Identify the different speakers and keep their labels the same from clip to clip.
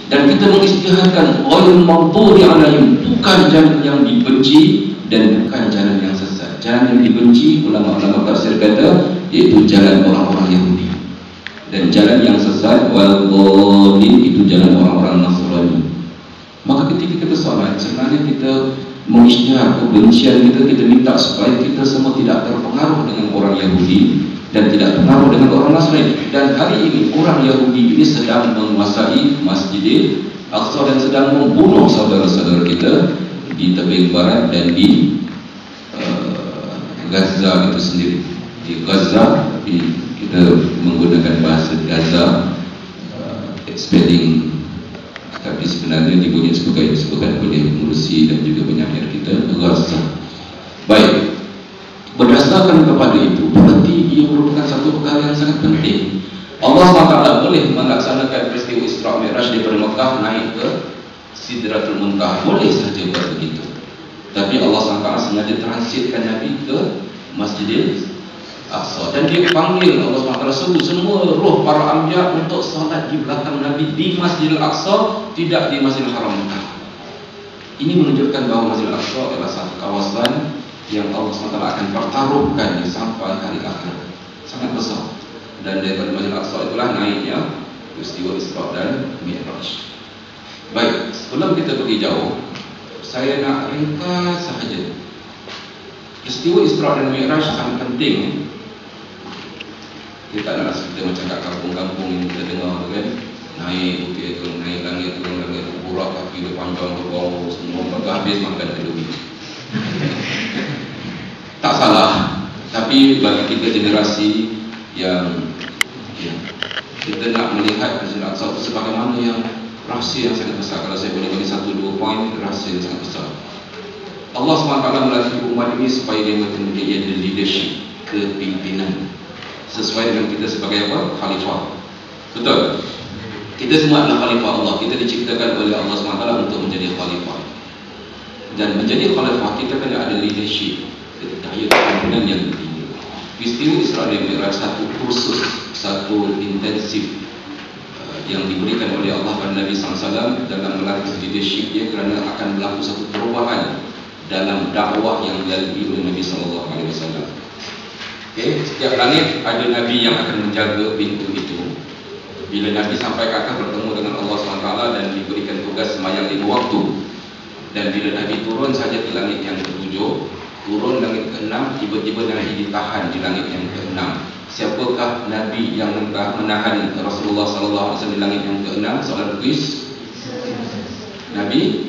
Speaker 1: Dan kita mengisytiharkan ghairil maghdubi alaihim, bukan jalan yang dibenci dan bukan jalan yang sesat. Jalan yang dibenci, ulama-ulama tafsir kata, iaitu jalan orang-orang Yahudi. Dan jalan yang sesat, wal dhalin, itu jalan orang-orang Nasrani. Maka ketika kita solat, sebenarnya kita mengisytihar kebencian kita minta supaya kita semua tidak terpengaruh dengan orang Yahudi dan tidak terpengaruh dengan orang Nasrani. Dan hari ini orang Yahudi ini sedang menguasai Masjidil Aqsa dan sedang membunuh saudara-saudara kita di tepi barat dan di Gaza itu sendiri. Di Gaza, tapi kita menggunakan bahasa Gaza, spelling, tapi sebenarnya disebutkan oleh Mursi dan juga penyair kita, Gaza. Baik, berdasarkan kepada itu, berarti ia merupakan satu perkara yang sangat penting. Allah SWT boleh melaksanakan peristiwa Isra Mi'raj daripada Mekah naik ke Sidratul Muntaha, boleh saja buat begitu. Tapi Allah SWT sengaja transitkan Nabi ke Masjidil Aqsa, dan dia panggil, Allah SWT suruh semua roh para anbiya untuk salat di belakang Nabi di Masjidil Aqsa, tidak di Masjidil Haram Mekah. Ini menunjukkan bahawa Masjidil Aqsa adalah satu kawasan yang Allah SWT akan pertaruhkan sampai hari akhir, sangat besar. Dan daripada Masjidil Aqsa itulah naiknya peristiwa Isra dan Mi'raj. Baik, sebelum kita pergi jauh, saya nak ringkas sahaja. Peristiwa Isra dan Mi'raj sangat penting. Kita nak kita macam kat kampung-kampung yang kita dengar tu kan, naik bukit tu, naik langit, turun langit, burak kaki dia panjang ke bawah, semua pada habis makan telur. Tak salah, tapi bagi kita generasi yang kita nak melihat Masjidil Aqsa itu sebagaimana yang rahsia yang sangat besar. Kalau saya boleh bagi 1-2 poin, rahsia yang sangat besar. Allah SWT melatih umat ini supaya dia mempunyai leadership, kepimpinan, sesuai dengan kita sebagai apa? Khalifah. Betul? Kita semua adalah khalifah Allah. Kita diciptakan oleh Allah SWT untuk menjadi khalifah. Dan menjadi khalifah kita kena ada leadership, daya kepimpinan yang tinggi. Peristiwa Isra dan Mi'raj satu kursus, satu intensif yang diberikan oleh Allah kepada Nabi SAW dalam melatih leadership dia, kerana akan berlaku satu perubahan dalam dakwah yang dilalui oleh Nabi SAW. Okay, setiap langit ada Nabi yang akan menjaga pintu itu. Bila Nabi sampai ke atas bertemu dengan Allah SWT dan diberikan tugas sembahyang 5 waktu. Dan bila Nabi turun saja ke langit yang ke-7, turun langit ke-6, tiba-tiba Nabi ditahan di langit yang ke-6. Siapakah Nabi yang menahan Rasulullah SAW di langit yang ke-6? Soalan kuis. Nabi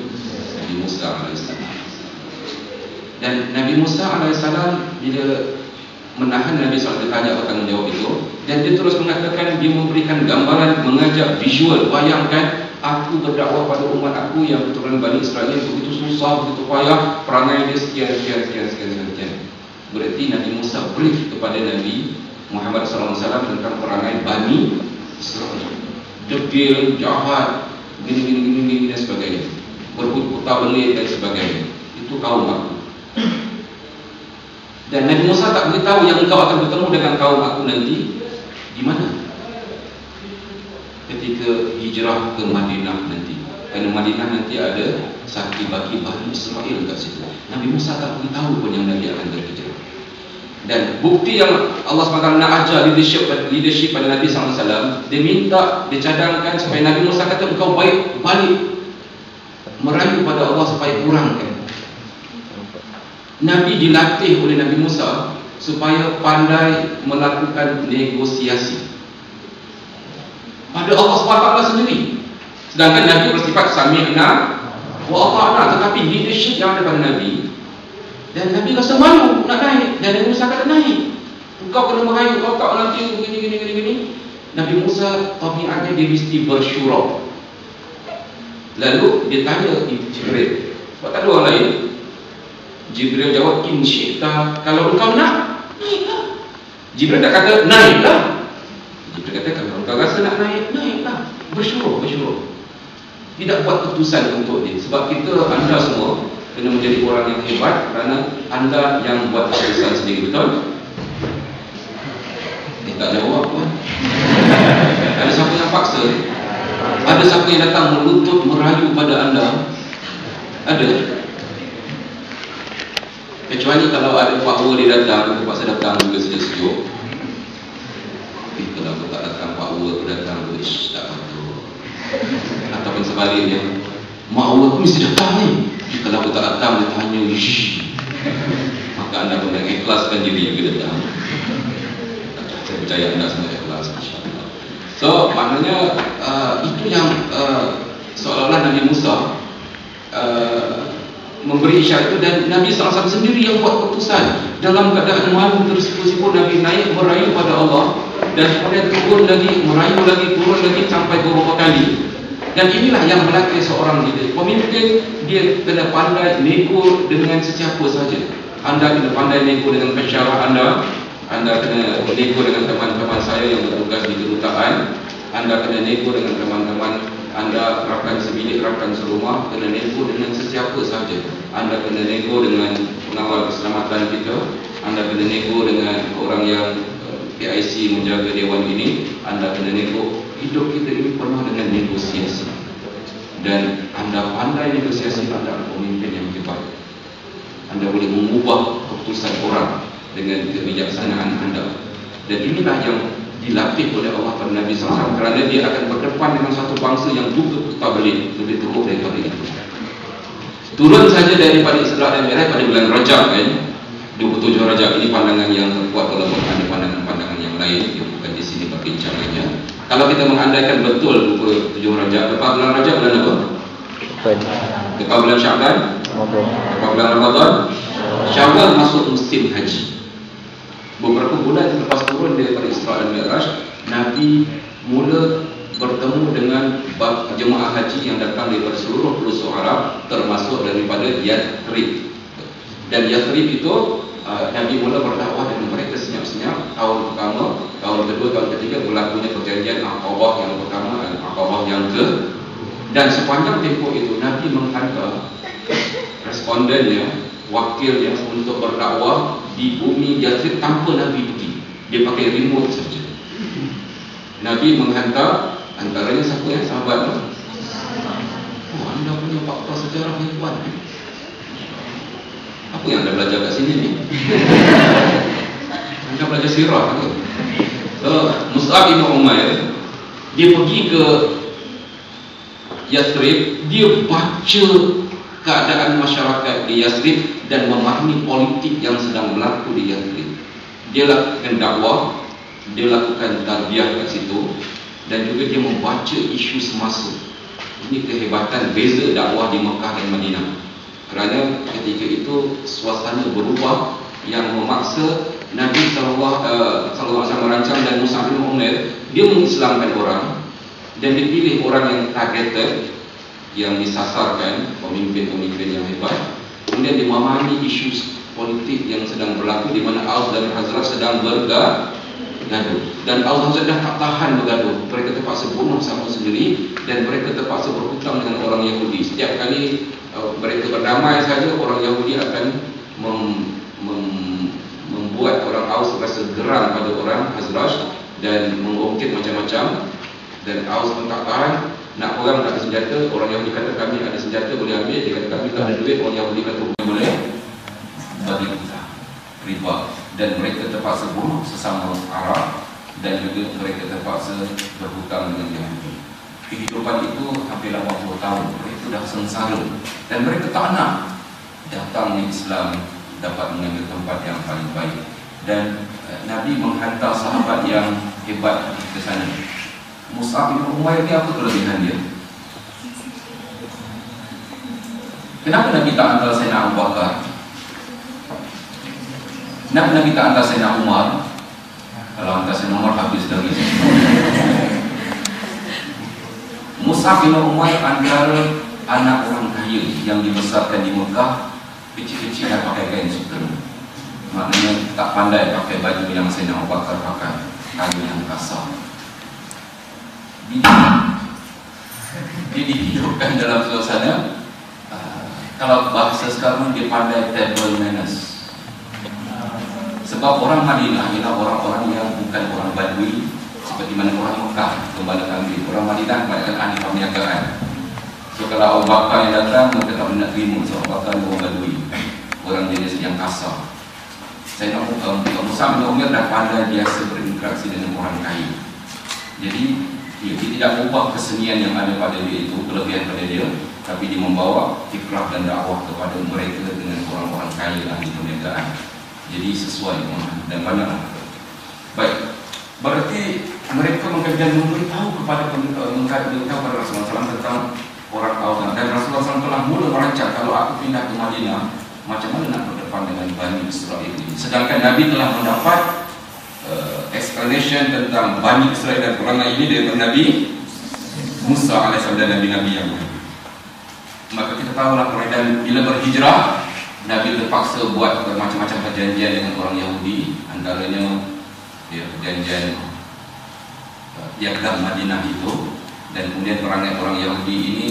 Speaker 1: Musa AS. Dan Nabi Musa AS bila menahan Nabi SAW, ditanya bertanggungjawab itu, dan dia terus mengatakan, dia memberikan gambaran, mengajak visual. Bayangkan, aku berdakwah pada umat aku yang keturunan Bani Israel, begitu susah, begitu payah, perangai dia sekian. Berarti Nabi Musa brief kepada Nabi Muhammad SAW tentang perangai Bani Israel, degil, jahat, gini dan sebagainya, berputar belit dan sebagainya. Itu kaum aku. Dan Nabi Musa tak beritahu yang engkau akan bertemu dengan kaum aku nanti di mana? Ketika hijrah ke Madinah nanti. Kerana Madinah nanti ada sakti baki Bani Israel kat situ. Nabi Musa tak beritahu pun yang Nabi akan berhijrah. Dan bukti yang Allah SWT nak ajar leadership pada Nabi SAW, dia minta, dia cadangkan supaya Nabi Musa kata, engkau baik balik merayu pada Allah supaya kurangkan. Nabi dilatih oleh Nabi Musa supaya pandai melakukan negosiasi pada Allah SWT sendiri. Sedangkan Nabi bersifat sami'na wa ata'na, tetapi leadership yang ada pada Nabi, dan Nabi rasa malu nak naik, dan Nabi Musa kata naik. Engkau kena merayu, kau tak nanti gini. Nabi Musa tabiatnya dia mesti bersyura. Lalu dia tanya Jibril, sebab tak ada orang lain. Jibril jawab, in syi'ta, kalau engkau nak, naiklah. Jibril tak kata naiklah. Jibril kata, kalau engkau rasa nak naik, naiklah. Bersyuruh. Tidak buat keputusan untuk dia. Sebab kita, anda semua kena menjadi orang yang hebat, kerana anda yang buat keputusan sendiri. Betul? Tak jawab pun. Ada siapa yang paksa? Ada siapa yang datang melutut merayu pada anda? Ada? Kecuali kalau ada power dia datang, terpaksa datang juga sejuk-sejuk. Kalau aku tak datang, power aku datang, tak patut. Ataupun sebaliknya, mak aku mesti datang ni. Kalau aku tak datang, dia tanya, maka anda kena ikhlaskan diri juga datang. Saya percaya anda sangat ikhlas, insyaAllah. So, maknanya itu yang seolah-olah Nabi Musa memberi isyarat itu, dan Nabi SAW sendiri yang buat keputusan dalam keadaan malu tersipu-sipu. Nabi naik merayu pada Allah, dan kemudian turun lagi, merayu lagi, turun lagi sampai beberapa kali. Dan inilah yang melatih seorang leader. Pemimpin, dia kena pandai nego dengan sesiapa saja. Anda kena pandai nego dengan pensyarah anda. Anda kena nego dengan teman-teman saya yang bertugas di kedutaan. Anda kena nego dengan teman-teman anda, rakan sebilik, rakan serumah. Kena nego dengan sesiapa saja. Anda kena nego dengan pengawal keselamatan kita. Anda kena nego dengan orang yang PIC menjaga dewan ini. Anda kena nego. Hidup kita ini penuh dengan negosiasi, dan anda pandai negosiasi, anda pemimpin yang hebat. Anda boleh mengubah keputusan orang dengan kebijaksanaan anda. Dan inilah yang dilatih oleh Allah pada Nabi SAW, kerana dia akan berdepan dengan satu bangsa yang juga tabligh lebih teruk daripada itu. Turun saja daripada Isra dan Mi'raj pada bulan Rajab, 27 Rajab. Ini pandangan yang terkuat dalam Quran, pandangan-pandangan yang lain, bukan di sini perbincangannya. Kalau kita mengandaikan betul 27 Rajab, lepas bulan Rajab bulan apa? Lepas bulan Sya'ban, lepas bulan Ramadan, Syawal masuk musim haji. Beberapa bulan lepas turun daripada Isra dan Mi'raj, Nabi mula bertemu dengan jemaah haji yang datang daripada seluruh pelosok Arab, termasuk daripada Yathrib. Dan Yathrib itu Nabi mula berdakwah dengan mereka senyap-senyap. Tahun pertama, tahun kedua, tahun ketiga berlakunya perjanjian Aqabah yang pertama dan Aqabah yang ke. Dan sepanjang tempoh itu Nabi menghantar respondennya, wakilnya untuk berdakwah di bumi Yathrib tanpa Nabi pergi. Dia pakai remote saja. Nabi menghantar, antaranya siapa yang sahabat? Anda punya fakta sejarah hebat. Apa yang anda belajar kat sini ni? Anda belajar sirah ke? Mus'ab bin Umair, dia pergi ke Yathrib, dia baca keadaan masyarakat di Yathrib dan memahami politik yang sedang berlaku di Yathrib. Dia lakukan dakwah, dia lakukan tarbiyah kat situ, dan juga dia membaca isu semasa. Ini kehebatan beza dakwah di Mekah dan Madinah. Kerana ketika itu suasana berubah yang memaksa Nabi SAW merancang, dan Mus'ab bin Umair dia mengislamkan orang, dan dipilih orang yang targeted, yang disasarkan, pemimpin-pemimpin yang hebat. Kemudian dia memahami isu politik yang sedang berlaku, di mana Aus dan Khazraj sedang bergaduh, dan Aus dan Khazraj tak tahan bergaduh. Mereka terpaksa bunuh sama sendiri, dan mereka terpaksa berhutang dengan orang Yahudi. Setiap kali mereka berdamai saja, orang Yahudi akan membuat orang Aus rasa geram pada orang Khazraj dan mengungkit macam-macam. Dan Aus pun tak tahan, nak orang tak ada senjata. Orang Yahudi kata kami ada senjata, boleh ambil. Dia kata kami tak ada duit. Orang Yahudi kata boleh bagi kita riba. Dan mereka terpaksa bunuh sesama Arab, dan juga mereka terpaksa berhutang dengan Yahudi. Kehidupan itu hampir 80 tahun. Mereka dah sengsara, dan mereka tak nak datang di Islam dapat mengambil tempat yang paling baik. Dan Nabi menghantar sahabat yang hebat ke sana. Mus'ab bin Umair ni apa kelebihan dia? Kenapa Nabi tak hantar Sayyidina Abu Bakar? Kenapa Nabi tak hantar Sayyidina Umar? Kalau hantar Sayyidina Umar habis lagi. Mus'ab bin Umair antara anak orang kaya yang dibesarkan di Mekah, kecil-kecil dah pakai kain sutra. Maknanya tak pandai pakai baju yang Sayyidina Abu Bakar pakai, kain yang kasar. Dia dihidupkan dalam suasana, kalau bahasa sekarang dia pandai table manners. Sebab orang Madinah ialah orang-orang yang bukan orang Badui, seperti mana orang Mekah kembali kambing, orang Madinah kebanyakan ahli perniagaan. So kalau Abu Bakar yang datang, mereka tak nak terima. So Abu Bakar orang Badui, orang jenis yang kasar. Saya nak Mus'ab bin Umair dah pandai biasa berinteraksi dengan orang kaya. Jadi dia tidak ubah kesenian yang ada pada dia itu, kelebihan pada dia, tapi dia membawa fikrah dan dakwah kepada mereka dengan orang-orang kaya ahli perniagaan. Jadi sesuai dan banyak. Baik, berarti mereka mengajar memberitahu kepada Rasulullah SAW tentang orang Aus, dan Rasulullah SAW telah mula merancang kalau aku pindah ke Madinah, macam mana nak berdepan dengan Bani Israel ini. Sedangkan Nabi telah mendapat explanation tentang Bani Israel dan perangai ini dari Nabi Musa AS dan Nabi-Nabi yang lain. Maka kita tahulah keadaan bila berhijrah, Nabi terpaksa buat macam-macam perjanjian dengan orang Yahudi, antaranya perjanjian Yaqdan Madinah itu. Dan kemudian perangai orang Yahudi ini,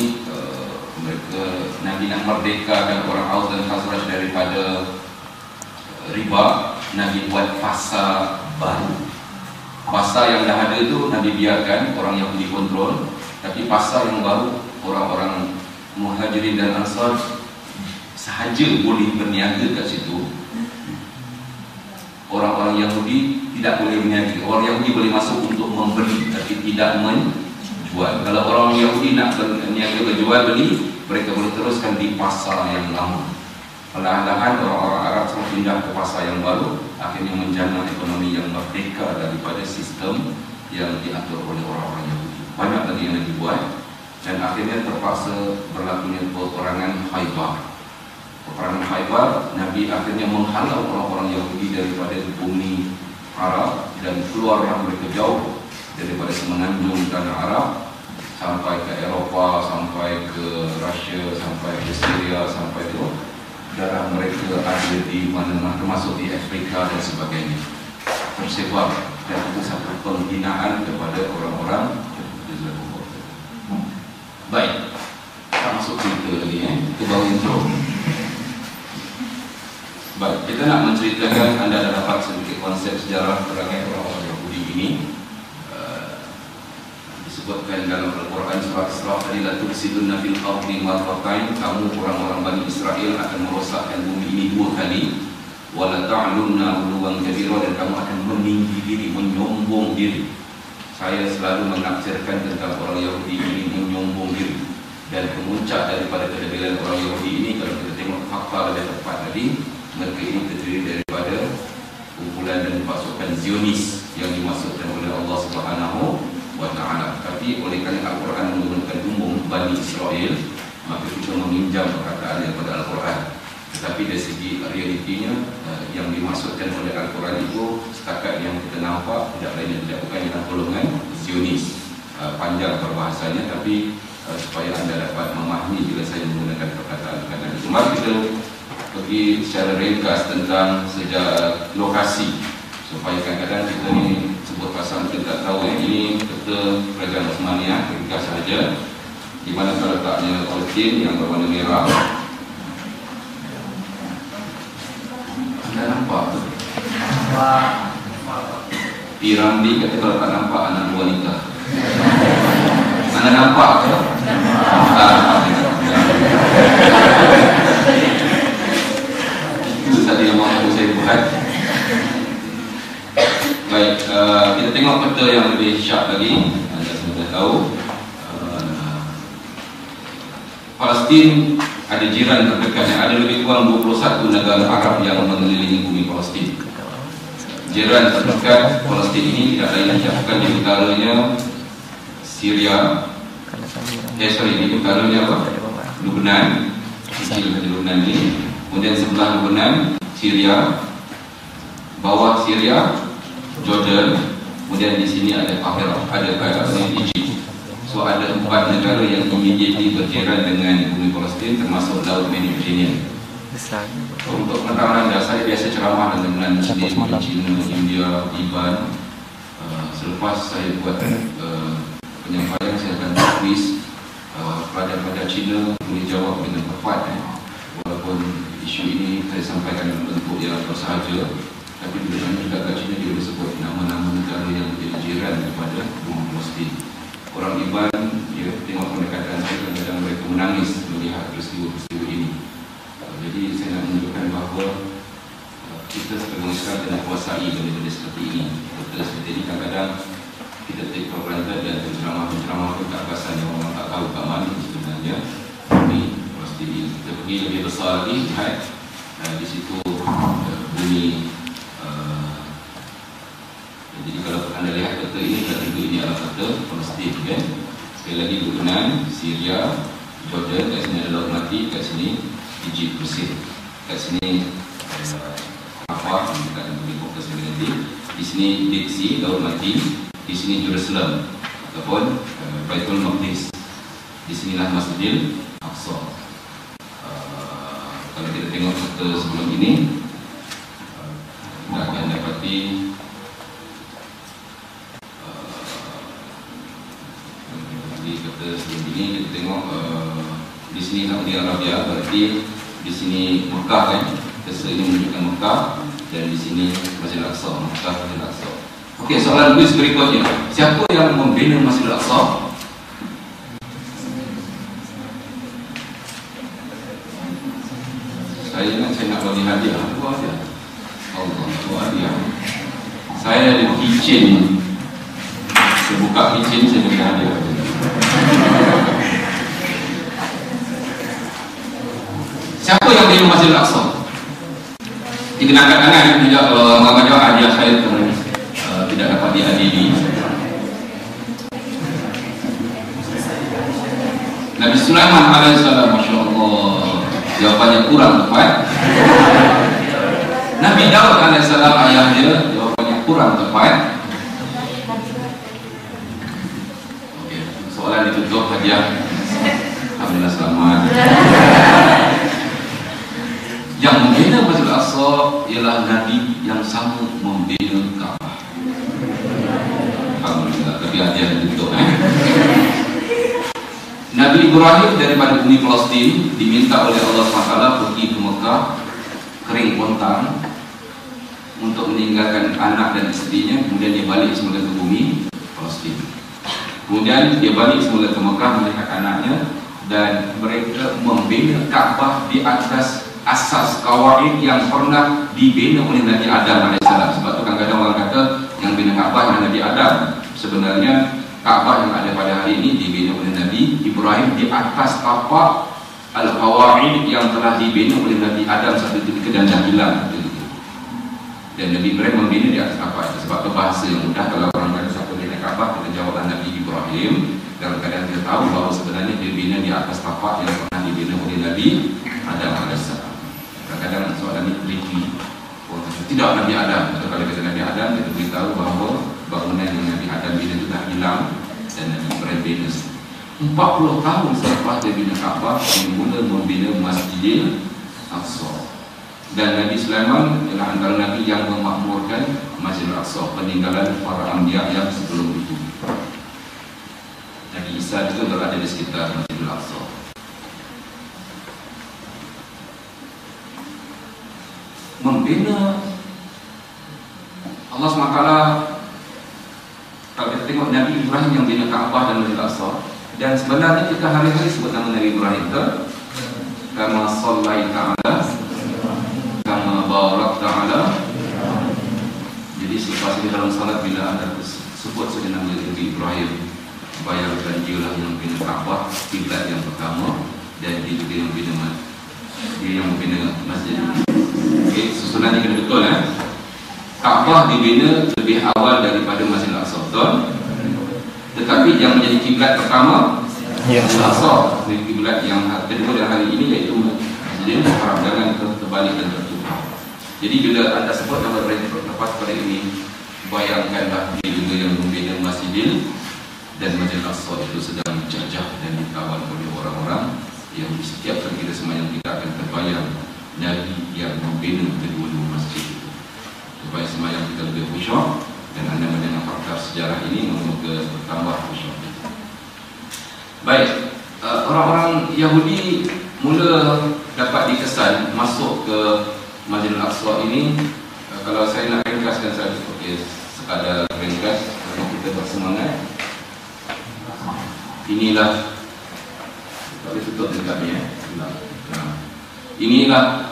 Speaker 1: mereka Nabi nak merdekakan orang Aus dan Khazraj daripada riba. Nabi buat fasa baru. Fasa yang dah ada itu Nabi biarkan orang Yahudi kontrol, tapi fasa yang baru orang-orang Muhajirin dan Ansar sahaja boleh berniaga kat situ. Orang-orang Yahudi tidak boleh berniaga. Orang Yahudi boleh masuk untuk membeli tapi tidak menjual. Kalau orang Yahudi nak berniaga berjual beli, mereka boleh teruskan di pasar yang lama. Perlahan-lahan orang-orang Arab semua pindah ke pasar yang baru, akhirnya menjana ekonomi yang merdeka daripada sistem yang diatur oleh orang-orang Yahudi. Banyak lagi yang dibuat, dan akhirnya terpaksa berlakunya peperangan Khaybar. Peperangan Khaybar, Nabi akhirnya menghalau orang-orang Yahudi daripada bumi Arab, dan keluarlah mereka jauh daripada semenanjung tanah Arab sampai ke Eropah, sampai ke Rusia, sampai ke Syria, sampai ke darah mereka ada di mana-mana, termasuk di Afrika dan sebagainya, tersebar. Dan itu satu penghinaan kepada orang-orang. Baik, kita masuk cerita lagi kita baru intro. Baik, kita nak menceritakan, anda dah dapat sedikit konsep sejarah perangai orang-orang Yahudi ini. Disebutkan dalam Al-Quran surat Isra, la tufsiduna fil ardi marratain, kamu orang-orang Bani Israel akan merosakkan bumi ini 2 kali, wa la ta'lunna 'uluwan kabira, dan kamu akan meninggi diri, menyombong diri. Saya selalu menafsirkan tentang orang Yahudi ini menyombong diri, dan kemuncak daripada kehadiran orang Yahudi ini, kalau kita tengok fakta lebih tepat tadi, mereka ini terdiri daripada kumpulan dan pasukan Zionis yang dimasukkan oleh Allah Subhanahu wa ta'ala. Tapi oleh kerana Al-Quran menggunakan umum Bani Israel, maka kita meminjam perkataan daripada Al-Quran. Tetapi dari segi realitinya, yang dimaksudkan oleh Al-Quran itu setakat yang kita nampak tidak lain dan tidak bukan ialah golongan Zionis. Panjang perbahasanya, tapi supaya anda dapat memahami bila saya menggunakan perkataan-perkataan itu. Mari kita pergi secara ringkas tentang sejak lokasi, supaya kadang-kadang kita ni sebut pasal kita tak tahu ini peta Kerajaan Osmaniyah, ringkas sahaja. Di mana letaknya Palestin yang berwarna merah. Anda nampak tu? Piramdi kata kalau tak nampak anak wanita. Anda nampak ke? Itu tadi yang mahu saya buat. Baik, kita tengok peta yang lebih syak lagi. Anda sudah tahu Palestin ada jiran terdekatnya, ada lebih kurang 21 negara Arab yang mengelilingi bumi Palestin. Jiran terdekat Palestin ini tidak lain bukan di utaranya Syria, ini utaranya apa? Lebanon, Lebanon ini. Kemudian sebelah Lebanon, Syria, bawah Syria, Jordan, kemudian di sini ada Kahirah, ada Egypt. So ada 4 negara yang immediately berjiran dengan bumi Palestin, termasuk Laut Mediterranean. Untuk penerangan anda, saya biasa ceramah dengan Muslim di China, India, Iban. Selepas saya buat penyampaian, saya akan quiz pelajar-pelajar China boleh jawab dengan tepat. Walaupun isu ini saya sampaikan dalam bentuk yang bersahaja, Tapi di dalam juga kajiannya dia sebut nama-nama negara yang menjadi jiran kepada bumi Palestin. Orang Iban, ya, tengok pendekatan saya, kadang-kadang mereka menangis melihat peristiwa-peristiwa ini. Jadi saya nak menunjukkan bahawa kita sebagai Islam kena kuasai benda-benda seperti ini. Betul seperti ini kadang-kadang kita take for granted dan penceramah-penceramah pun tak perasan yang orang tak tahu kat mana sebenarnya bumi Palestin ini. Kita pergi lebih besar lagi, lihat di situ bumi. Jadi kalau anda lihat peta ini, dah tentu ini adalah peta Palestin, kan? Sekali lagi Lebanon, Syria, Jordan, kat sini ada Laut Mati, kat sini Egypt, Mesir, kat sini Rafah, dekat yang boleh fokus nanti. Di sini Dead Sea, Laut Mati, di sini Jerusalem ataupun Baitul Maqdis. Di sinilah Masjidil Aqsa. Kalau kita tengok peta sebelum ini, kita akan dapati kata sebelum ini kita tengok di sini Saudi Arabia, berarti di sini Mekah, kan? Kesa ini menunjukkan Mekah, dan di sini Masjidil Aqsa, Mekah Masjidil Aqsa. Okey, soalan kuis berikutnya, siapa yang membina Masjidil Aqsa? Saya nak bagi hadiah. Apa hadiah? Allah, hadiah. Saya ada kitchen. Saya buka kitchen, saya bagi hadiah. Siapa yang bina Masjidil Aqsa? Dikenakan tangan tidak mengajar hadiah saya tidak dapat dihadiri. Nabi Sulaiman alaihissalam, masya-Allah, jawapannya kurang tepat. Nabi Daud alaihissalam, ayahnya, jawapannya kurang tepat. Okey, soalan ditutup hadiah. Alhamdulillah selamat. Yang membina Masjidil Aqsa ialah Nabi yang sama membina Kaabah. Alhamdulillah, tapi hadiah ditutup. Nabi Ibrahim daripada bumi Palestin diminta oleh Allah SWT pergi ke Mekah, kering pontang, untuk meninggalkan anak dan isterinya. Kemudian dia balik semula ke bumi Palestin. Kemudian dia balik semula ke Mekah melihat anaknya, dan mereka membina Kaabah di atas asas kawaid yang pernah dibina oleh Nabi Adam AS. Sebab tu kadang-kadang orang kata yang bina Kaabah adalah Nabi Adam. Sebenarnya Kaabah yang ada pada hari ini dibina oleh Nabi Ibrahim di atas tapak al-qawaid yang telah dibina oleh Nabi Adam satu ketika dan dah hilang. Dan Nabi Ibrahim membina di atas tapak itu. Sebab tu bahasa yang mudah, kalau orang kata siapa bina Kaabah, kita jawablah Nabi Ibrahim. Dalam keadaan kita tahu bahawa sebenarnya dia bina di atas tapak yang pernah dibina oleh Nabi Adam AS. Kadang-kadang soalan ini tricky. Tidak Nabi Adam. Atau kalau kata Nabi Adam, kita beritahu bahawa bangunan yang Nabi Adam bina itu dah hilang dan Nabi Ibrahim bina 40 tahun selepas dia bina Kaabah, dia mula membina Masjidil Aqsa. Dan Nabi Sulaiman ialah antara Nabi yang memakmurkan Masjidil Aqsa, peninggalan para anbiya yang sebelum itu. Nabi Isa juga berada di sekitar Masjidil Aqsa. Membina Allah SWT, kalau kita tengok Nabi Ibrahim yang bina Kaabah dan Masjidil Aqsa, dan sebenarnya kita hari-hari sebut nama Nabi Ibrahim ke kama sallaita ala kama barakta ala. Jadi selepas ini dalam salat bila ada sebut saja nama Nabi Ibrahim, bayangkan dialah yang bina Kaabah, kiblat yang pertama, dan dia juga yang bina masjid. Okay, susunan ini kena betul, Kaabah dibina lebih awal daripada Masjidil Aqsa, betul? Tetapi yang menjadi kiblat pertama Masjidil Aqsa, kiblat yang kedua dan hari ini iaitu Masjidil Haram. Jangan terbalik dan tertukar. Jadi bila anda sebut nama Ibrahim lepas pada ini, bayangkanlah dia juga yang membina Masjidil, dan Masjidil Aqsa itu sedang dijajah dan dikawal oleh orang-orang yang setiap kali kita sembahyang kita akan terbayang Nabi yang membina kedua-dua masjid itu, supaya sembahyang kita lebih khusyuk. Dan anda mendengar fakta sejarah ini, moga bertambah khusyuk. Baik, orang-orang Yahudi mula dapat dikesan masuk ke Masjidil Aqsa ini Kalau saya nak ringkaskan saja, okey, sekadar ringkas, kalau kita bersemangat. Inilah, tak boleh tutup dekat ni inilah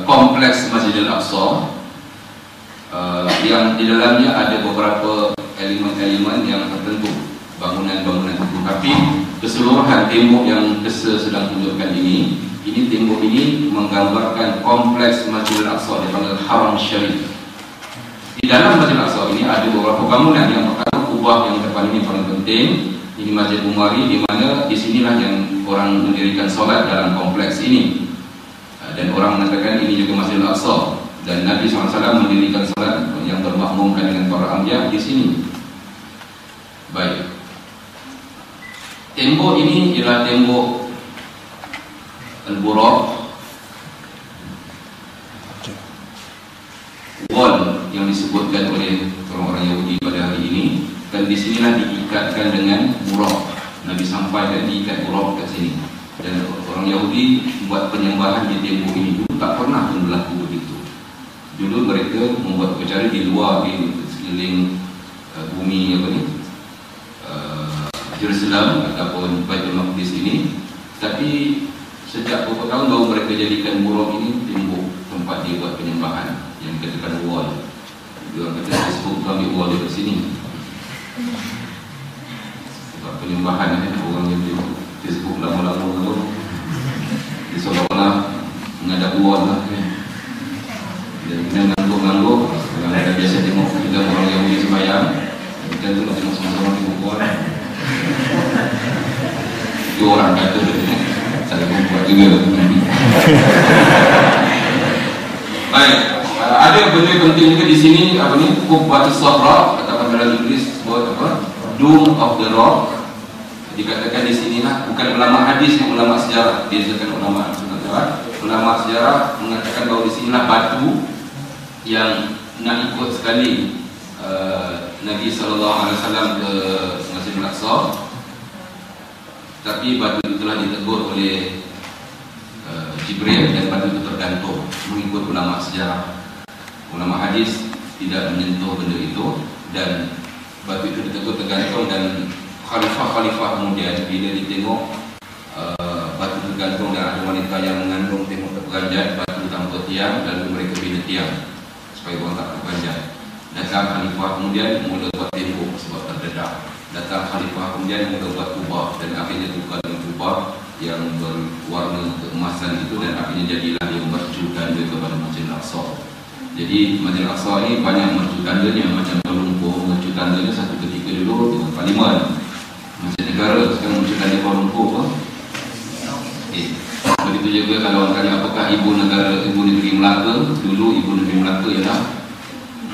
Speaker 1: kompleks Masjidil Aqsa yang di dalamnya ada beberapa elemen-elemen yang tertentu, bangunan-bangunan tertentu. Tapi keseluruhan tembok yang Kesa sedang tunjukkan ini tembok ini menggambarkan kompleks Masjidil Aqsa, dipanggil Haram Syarif. Di dalam Masjidil Aqsa ini ada beberapa bangunan. Yang pertama, kubah yang depan ini paling penting. Ini Masjid Umari, di mana di sinilah yang orang mendirikan solat dalam kompleks ini. Dan orang mengatakan ini juga Masjidil Aqsa. Dan Nabi SAW mendirikan solat yang bermakmumkan dengan para anbiya di sini. Baik. Tembok ini ialah tembok Al-Buraq, wall yang disebutkan oleh orang-orang Yahudi pada hari ini. Dan di sinilah diikatkan dengan buraq. Nabi sampaikan diikat buraq kat sini. Dan orang Yahudi buat penyembahan di tembok ini dulu tak pernah pun berlaku begitu. Dulu mereka membuat upacara di luar, di sekeliling bumi Jerusalem ataupun Baitul Maqdis ini. Tapi sejak beberapa tahun baru mereka jadikan buraq ini tembok tempat dia buat penyembahan, yang dikatakan wall. Dia kata Facebook tu ambil wall dekat sini. Sebab penyembahan orang yang di Facebook lama-lama tu dia seolah-olah menghadap wall lah. Dan kita ngangguk-ngangguk. Kalau kita biasa tengok kita orang Yahudi sembahyang, kita tu nak tengok sama-sama tengok wall. Itu orang kata saya pun buat juga. Baik, ada benda penting juga di sini, apa ni, Qubbatus Sahra atau dalam Inggeris sebut apa? Dome of the Rock. Dikatakan di sinilah, bukan ulama hadis, yang ulama sejarah. Diajarkan ulama sejarah. Ulama sejarah mengatakan bahawa di sinilah batu yang nak ikut sekali Nabi SAW ke Masjidil Aqsa. Tapi batu itu telah ditegur oleh Jibril dan batu itu tergantung. Mengikut ulama sejarah, ulama hadis tidak menyentuh benda itu, dan batu itu ditegur tergantung. Dan khalifah-khalifah kemudian bila ditengok batu tergantung dan ada wanita yang mengandung tengok terperanjat, batu tanpa tiang, lalu mereka bina tiang supaya orang tak terperanjat. Datang khalifah kemudian mula buat tembok sebab terdedah. Datang khalifah kemudian mula buat kubah, dan akhirnya tukar dengan kubah yang berwarna keemasan itu, dan akhirnya jadilah yang mercukan dia kepada Masjidil Aqsa. Jadi Masjidil Aqsa ni banyak mercutandanya, macam Kuala Lumpur mercutandanya satu ketika dulu dengan Parlimen, Masjid Negara, sekarang mercutandanya Kuala Lumpur apa? Begitu juga kalau orang tanya apakah ibu negeri Melaka. Dulu ibu negeri Melaka ialah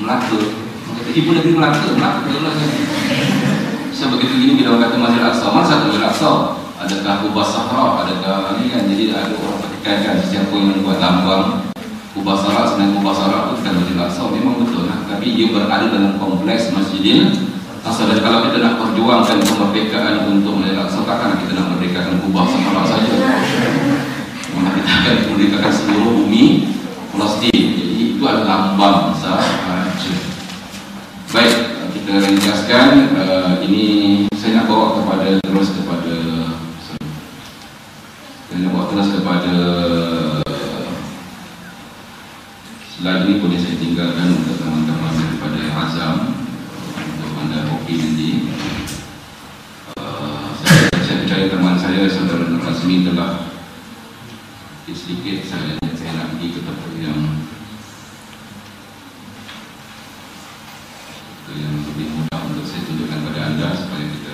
Speaker 1: Melaka. Ibu negeri Melaka lah kan. So begitu gini bila orang kata Masjidil Aqsa, mana satu Masjidil Aqsa? Adakah Kubah Sahra? Adakah ni kan? Jadi ada orang pertikaikan siapa yang membuat lambang Kubah Sahra. Sebenarnya Kubah Sahra itu bukan Masjidil Aqsa, memang betul lah. Tapi dia berada dalam kompleks Masjidil Aqsa. Dan kalau kita nak perjuangkan kemerdekaan untuk Masjidil Aqsa, takkan kita nak merdekakan Kubah Sahra saja. Kita akan merdekakan seluruh bumi Palestin. Jadi itu adalah lambang sahaja. Baik, kita ringkaskan. Ini saya nak bawa terus kepada slide ini boleh saya tinggalkan untuk teman-teman daripada Azam untuk anda hoki nanti. Saya percaya teman saya Saudara Nur Azmi telah sedikit saya nak pergi ke tempat yang lebih mudah untuk saya tunjukkan pada anda supaya kita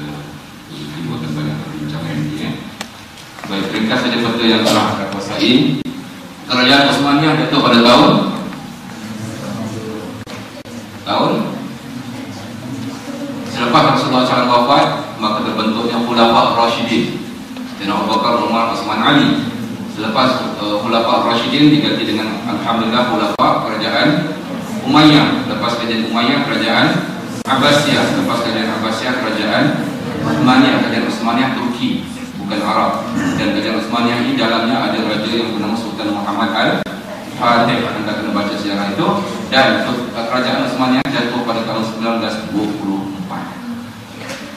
Speaker 1: timbulkan banyak perbincangan ini. Baik, ringkas saja peta yang telah kita kuasai. Kerajaan Osmaniyah jatuh pada tahun selepas Rasulullah SAW wafat, maka terbentuknya Khulafa' Rasyidin, Sayyidina Abu Bakar, Umar, Utsman, Ali. Selepas Khulafa' Rasyidin diganti dengan alhamdulillah Khulafa' Kerajaan Umayyah. Lepas kerajaan Umayyah, Kerajaan Abbasiyah. Lepas kerajaan Abbasiyah, Kerajaan Utsmaniyah. Kerajaan Utsmaniyah Turki, bukan Arab. Dan kerajaan Utsmaniyah ini dalamnya ada raja yang bernama Sultan Muhammad Fatih, anda kena baca sejarah itu. Dan kerajaan Utsmaniyah jatuh pada tahun 1924.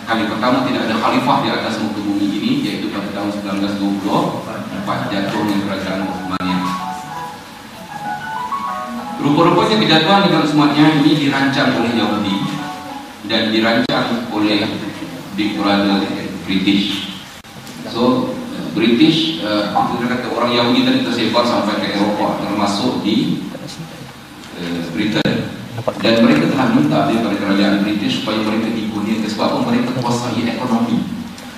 Speaker 1: Kali pertama tidak ada khalifah di atas muka bumi ini, yaitu pada tahun 1924 jatuhnya kerajaan Utsmaniyah. Rupa-rupanya kejatuhan negara Utsmaniyah ini dirancang oleh Yahudi dan dirancang oleh Big Brother British. So British, itu kata orang Yahudi tadi tersebar sampai ke Eropah, termasuk di Britain. Dan mereka telah minta daripada kerajaan British supaya mereka digunikan sebab mereka kuasai ekonomi.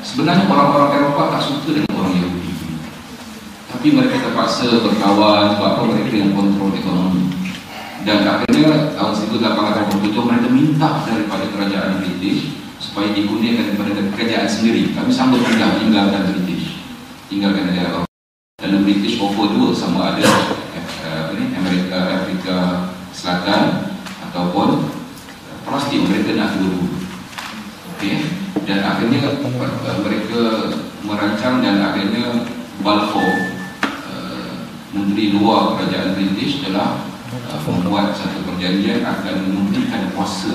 Speaker 1: Sebenarnya orang-orang Eropah tak suka dengan orang Yahudi, tapi mereka terpaksa berkawan sebab mereka yang kontrol ekonomi. Dan akhirnya tahun 1887 mereka minta daripada kerajaan British supaya digunikan daripada kerajaan sendiri. Kami sambut mudah tinggalkan British, tinggalkan negara Eropah. Dan British offer dua, sama ada Afrika Selatan ataupun Palestin. Mereka nak dua-dua. Okay. Dan akhirnya mereka merancang dan akhirnya Balfour, Menteri Luar Kerajaan British telah membuat satu perjanjian akan memberikan kuasa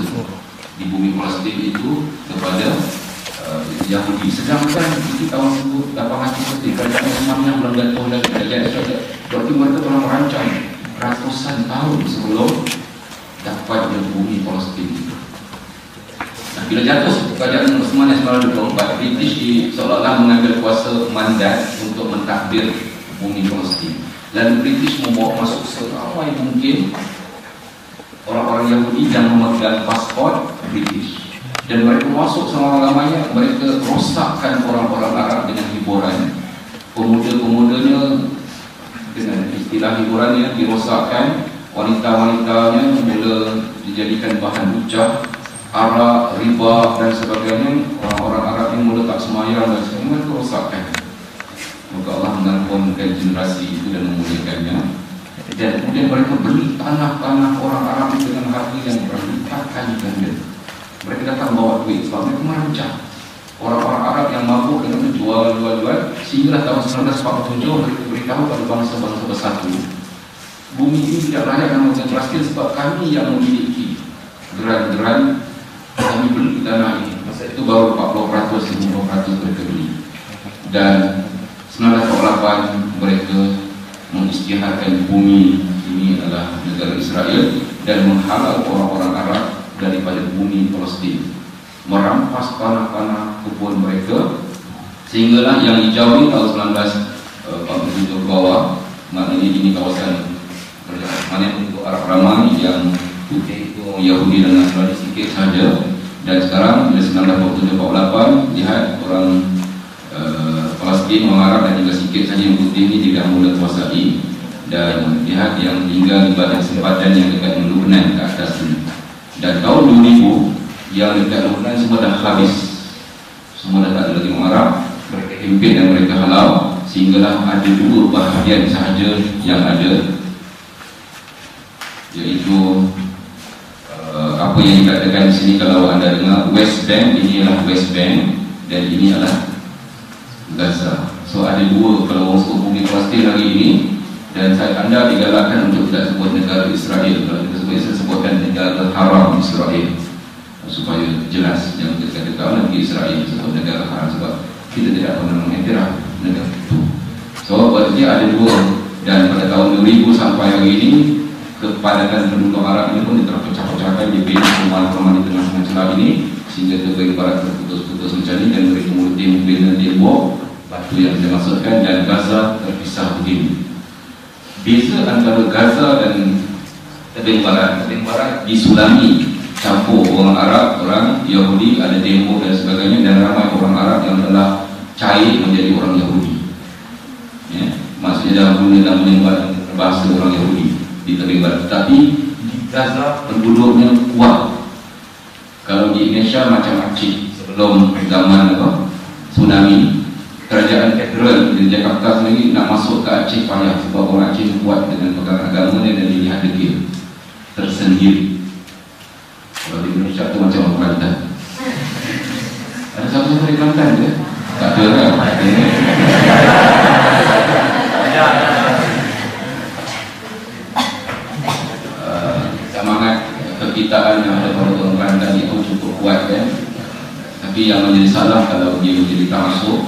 Speaker 1: di bumi Palestin itu kepada Yahudi. Sedangkan di tahun 1800 kerajaan Utsmaniyah belum jatuh lagi, kerajaan Israel. Berarti mereka telah merancang ratusan tahun sebelum dapatnya bumi Palestin itu. Nah, bila jatuh kerajaan Utsmaniyah 1924, British seolah-olah mengambil kuasa mandat untuk mentadbir bumi Palestin. Dan British membawa masuk seramai mungkin orang-orang Yahudi yang memegang pasport British. Dan mereka masuk selama-lamanya, mereka rosakkan orang-orang Arab dengan hiburan. Pemuda-pemudanya dengan istilah hiburannya dirosakkan, wanita-wanitanya mula dijadikan bahan hujah, arak, riba dan sebagainya. Orang-orang Arab yang mula tak semayang dan sebagainya, mereka rosakkan. Moga Allah mengampunkan generasi itu dan memuliakannya. Dan kemudian mereka beli tanah-tanah orang Arab dengan harga yang berlipat-kali ganda. Mereka datang bawa duit sebab mereka merancang. Orang-orang Arab yang mabuk dengan jual, sehingga tahun 1947 mereka beritahu pada bangsa-bangsa bersatu, bumi ini tidak layak nama Palestin sebab kami yang memiliki geran-geran, kami beli tanah ini. Masa itu baru 40%, 50% mereka beli. Dan 1948 mereka mengisytiharkan bumi ini adalah negara Israel dan menghalau orang-orang Arab daripada bumi Palestin, merampas tanah-tanah kebun mereka, sehinggalah yang hijau ini tahun 1947 ke bawah, maknanya ini kawasan mana untuk Arab ramai, yang putih itu Yahudi dan Nasrani sikit saja. Dan sekarang bila 1947-48 lihat orang Palestin, orang Arab dan juga sikit saja yang putih ini tidak mula kuasai. Dan lihat yang tinggal di badan sempadan yang dekat dengan Lebanon ke atas ini. Dan tahun 2000 yang dekat Lebanon semua dah habis, semua dah tak ada lagi orang Arab. Mereka himpit dan mereka halau, sehinggalah ada dua bahagian sahaja yang ada, iaitu apa yang dikatakan di sini kalau anda dengar West Bank, ini adalah West Bank dan ini adalah Gaza. So ada dua kalau orang sebut bumi Palestin hari ini. Dan anda digalakkan untuk tidak sebut negara Israel. Kalau kita sebut Israel, sebutkan negara haram Israel supaya jelas. Jangan kita katakan negeri Israel sebut negara haram sebab kita tidak pernah mengiktiraf negara itu. So berarti ada dua. Dan pada tahun 2000 sampai hari ini, kepadatan penduduk Arab ini pun terpecah-pecahkan di bina rumah-rumah di tengah-tengah celah ini, sehingga terbaik barat terputus-putus macam ini. Dan mereka mulai membina tembok batu yang dimaksudkan, dan Gaza terpisah begini. Beza antara Gaza dan Tebing Barat, Tebing Barat disulami campur orang Arab, orang Yahudi, ada demo dan sebagainya, dan ramai orang Arab yang telah cair menjadi orang Yahudi. Ya, maksudnya dalam dunia bahasa orang Yahudi di Tebing Barat. Tapi di Gaza penduduknya kuat. Kalau di Indonesia macam Aceh sebelum zaman tsunami, kerajaan federal di Jakarta sendiri nak masuk ke Aceh payah sebab orang Aceh kuat dengan pegang agamanya dan dilihat degil tersendiri. Kalau di Indonesia tu macam orang Kelantan. Ada siapa-siapa dari Kelantan ke? Tak ada kan?
Speaker 2: kekitaan yang ada pada orang Kelantan itu cukup kuat kan. Tapi yang menjadi salah kalau dia menjadi ta'assub.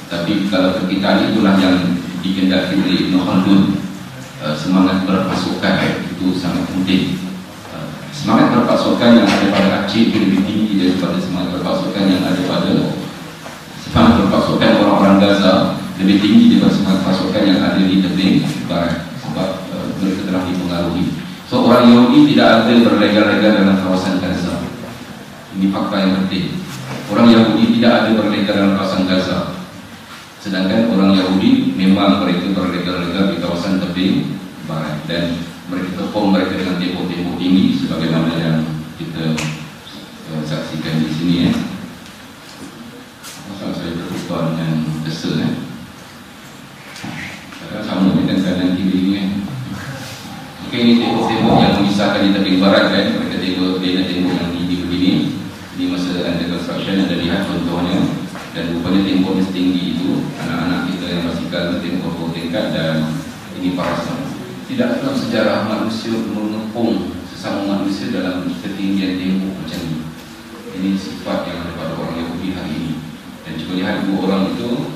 Speaker 2: Tapi kalau kekitaan itulah yang dikendaki oleh Ibn Khaldun. Semangat berpasukan itu sangat penting. Semangat berpasukan yang ada pada Aceh itu lebih tinggi daripada semangat berpasukan yang ada pada semangat berpasukan orang-orang Gaza lebih tinggi daripada semangat pasukan yang ada di tebing barat, sebab mereka telah dipengaruhi. So orang Yahudi tidak ada berlegar-legar dalam kawasan Gaza. Ini fakta yang penting. Orang Yahudi tidak ada berlegar dalam kawasan Gaza. Sedangkan orang Yahudi memang mereka berlegar-legar di kawasan tebing barat, dan mereka tepung mereka dengan tembok-tembok tinggi sebagaimana yang kita saksikan di sini ya. Masa saya bertukar dengan kesel ya. Kadang sama dengan kanan kiri ni kan. Mungkin ini tembok-tembok yang memisahkan di tebing barat kan. Mereka tembok yang tinggi begini. Ini masa under construction ada lihat contohnya. Dan rupanya tembok yang setinggi itu, anak-anak kita yang basikal tembok tingkat, dan ini para sama. Tidak dalam sejarah manusia mengepung sesama manusia dalam ketinggian tembok macam ini. Ini sifat yang ada pada orang Yahudi hari ini. Dan juga lihat dua orang itu,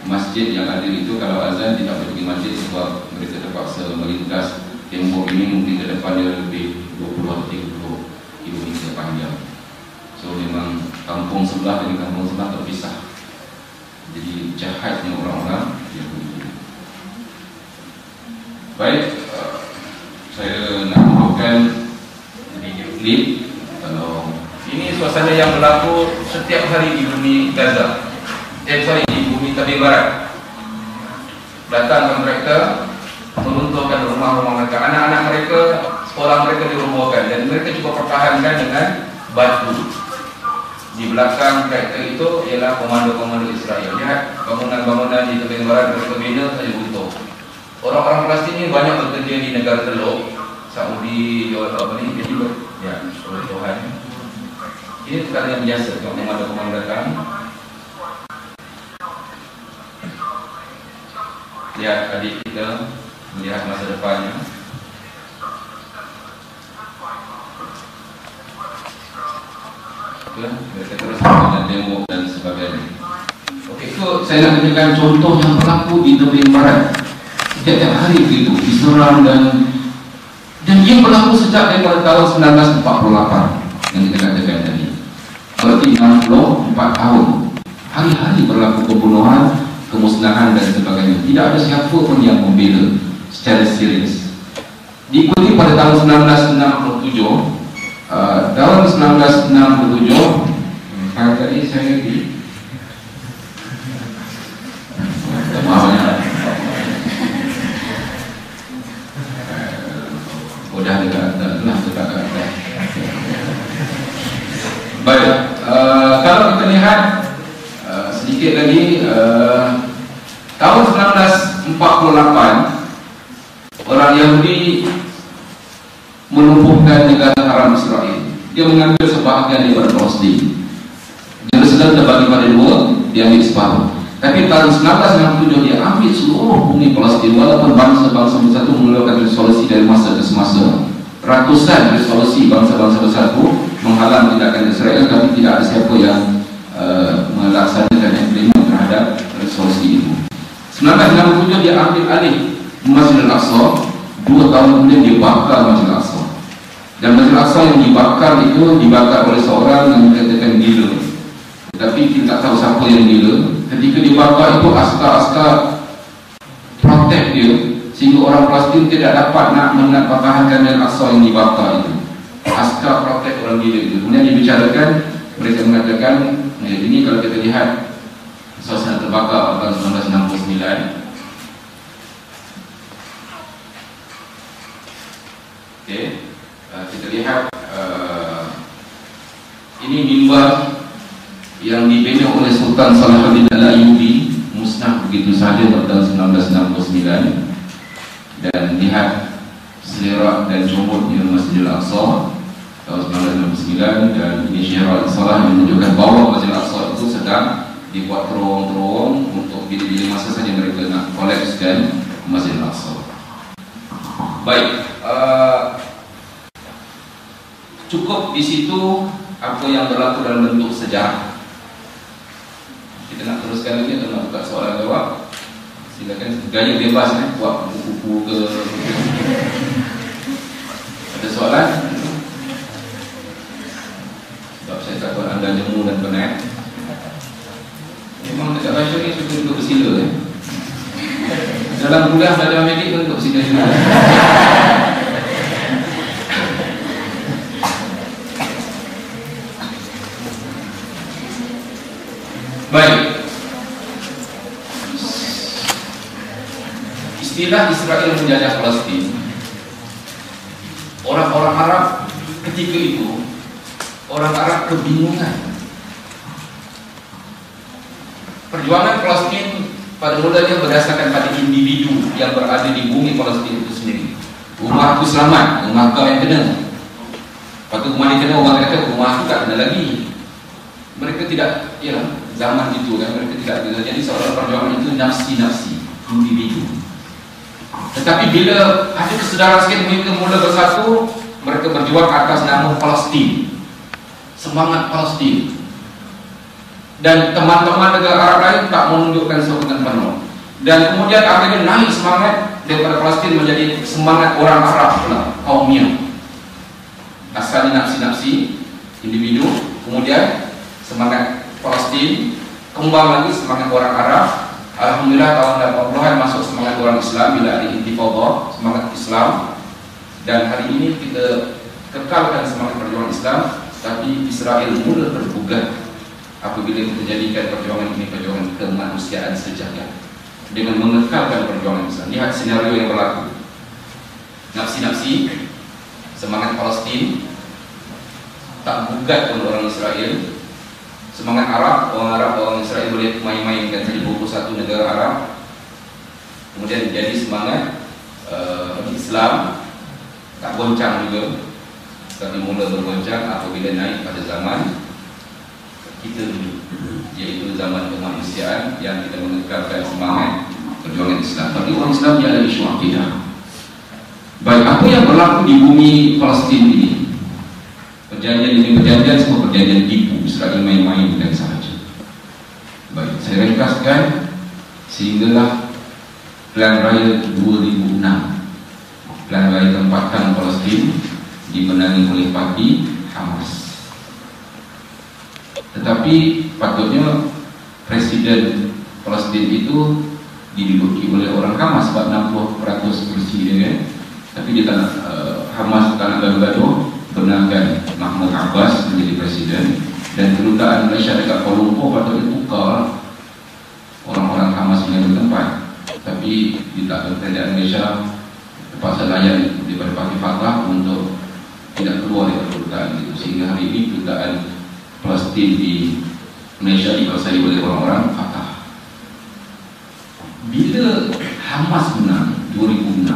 Speaker 2: masjid yang ada itu kalau azan tidak boleh pergi masjid sebab mereka terpaksa melintas tembok ini, mungkin ke depannya lebih 20 atau 30 kilometer panjang. So memang kampung sebelah dengan kampung sebelah terpisah. Jadi jahatnya orang-orang Yahudi. Baik, saya nak tunjukkan video klip. Kalau ini suasana yang berlaku setiap hari di bumi Gaza, di bumi tebing barat. Datang kontraktor meruntuhkan rumah-rumah mereka, anak-anak mereka, sekolah mereka dirobohkan, dan mereka juga pertahankan dengan batu. Di belakang kereta itu ialah komando-komando Israel. Lihat bangunan-bangunan di tebing barat mereka bina saja runtuh. Orang-orang Palestin ini banyak bekerja di negara Teluk, Saudi, apa ni, jadi ya, oleh Tuhan. Ini perkara yang biasa kalau komando-komando datang. Lihat adik kita melihat masa depannya. Mereka terus dengan demo dan sebagainya. Okey, so saya nak tunjukkan contoh yang berlaku di tebing barat. Setiap hari itu diserang dan ia berlaku sejak daripada tahun 1948 yang kita katakan tadi. Berarti 64 tahun. Hari-hari berlaku pembunuhan, kemusnahan dan sebagainya. Tidak ada siapa pun yang membela secara serius. Diikuti pada tahun 1967. Tahun 1967 tadi saya udah dekat baik. Kalau kita lihat sedikit lagi, tahun 1948 orang Yahudi melumpuhkan negara haram Israel. Dia mengambil sebahagian daripada Palestin. Jerusalem terbagi pada dua, dia ambil separuh. Tapi tahun 1967 dia ambil seluruh bumi Palestin, walaupun bangsa-bangsa bersatu mengeluarkan resolusi dari masa ke semasa. Ratusan resolusi bangsa-bangsa bersatu menghalang tindakan Israel, tapi tidak ada siapa yang melaksanakan implement terhadap resolusi itu. 1967 dia ambil alih Masjid Al-Aqsa. 2 tahun kemudian dia bakar Masjid Al-Aqsa. Dan Masjid Al-Aqsa yang dibakar itu dibakar oleh seorang yang dikatakan gila. Tetapi kita tak tahu siapa yang gila. Ketika dibakar itu askar-askar protek dia, sehingga orang Palestin tidak dapat nak mempertahankan Masjid Al-Aqsa yang dibakar itu. Askar protek orang gila itu. Kemudian dibicarakan, mereka mengatakan, ini kalau kita lihat suasana terbakar tahun 1969. Okay. Kita lihat ini mimbar yang dibina oleh Sultan Salahuddin Al-Ayyubi, musnah begitu saja pada tahun 1969. Dan lihat selerak dan comotnya Masjidil Aqsa tahun 1969. Dan ini syiar Al-Salah yang menunjukkan bahawa Masjidil Aqsa itu sedang dibuat terowong-terowong untuk bila-bila masa saja mereka nak kolapskan Masjidil Aqsa. Baik, cukup di situ apa yang berlaku dalam bentuk sejarah. Kita nak teruskan lagi atau nak buka soalan jawab? Silakan, gaya bebas buat buku-buku ke. Ada soalan? Sebab saya takut anda jemu dan penat. Memang dekat Malaysia ni suka duduk bersila dalam kuliah belajar medik pun duduk bersila juga. Baik. Istilah Israel menjajah Palestin, orang-orang Arab ketika itu, orang Arab kebingungan. Perjuangan Palestin pada mulanya berdasarkan pada individu yang berada di bumi Palestin itu sendiri. Rumah aku selamat, rumah kau yang kena. Lepas tu rumah dia kena, orang kata rumah aku tak kena lagi. Mereka tidak, ya zaman itu kan, mereka tidak. Jadi seolah perjuangan itu nafsi-nafsi, individu. Tetapi bila ada kesedaran sikit, mereka mula bersatu, mereka berjuang atas nama Palestin, semangat Palestin. Dan teman-teman negara Arab lain tak menunjukkan sokongan penuh. Dan kemudian akhirnya naik semangat daripada Palestin menjadi semangat orang Arab pula, kaumnya. Asalnya nafsi-nafsi, individu, kemudian semangat Palestin, kembang lagi semangat orang Arab. Alhamdulillah tahun 80-an masuk semangat orang Islam bila ada intifadha, semangat Islam. Dan hari ini kita kekalkan semangat perjuangan Islam, tapi Israel mula tergugah apabila kita jadikan perjuangan ini perjuangan kemanusiaan sejagat dengan mengekalkan perjuangan Islam. Lihat senario yang berlaku. Nafsi-nafsi, semangat Palestin tak gugat oleh orang Israel. Semangat Arab, orang Israel boleh main-mainkan 21 negara Arab. Kemudian jadi semangat Islam tak goncang juga, tapi mula bergoncang apabila naik pada zaman kita dulu, iaitu zaman kemanusiaan yang kita mengekalkan semangat perjuangan Islam. Tapi orang Islam dia ada isu akidah. Baik, apa yang berlaku di bumi Palestin ini? Perjanjian ini perjanjian semua perjanjian tipu, Israel main-main dan sahaja. Baik, saya ringkaskan sehinggalah Pilihan Raya 2006, Pilihan Raya tempatan Palestin dimenangi oleh parti Hamas. Tetapi patutnya Presiden Palestin itu diduduki oleh orang Hamas sebab 60% kursi dia kan. Tapi dia tak nak, Hamas tak nak gaduh-gaduh, benarkan Mahmud Abbas menjadi presiden. Dan kedutaan Malaysia dekat Kuala Lumpur patutnya tukar orang-orang Hamas mengambil tempat. Tapi dia tak kerajaan Malaysia terpaksa layan daripada parti Fatah untuk tidak keluar dari kedutaan itu. Sehingga hari ini kedutaan Palestin di Malaysia dikuasai oleh orang-orang Fatah. Bila Hamas menang 2006,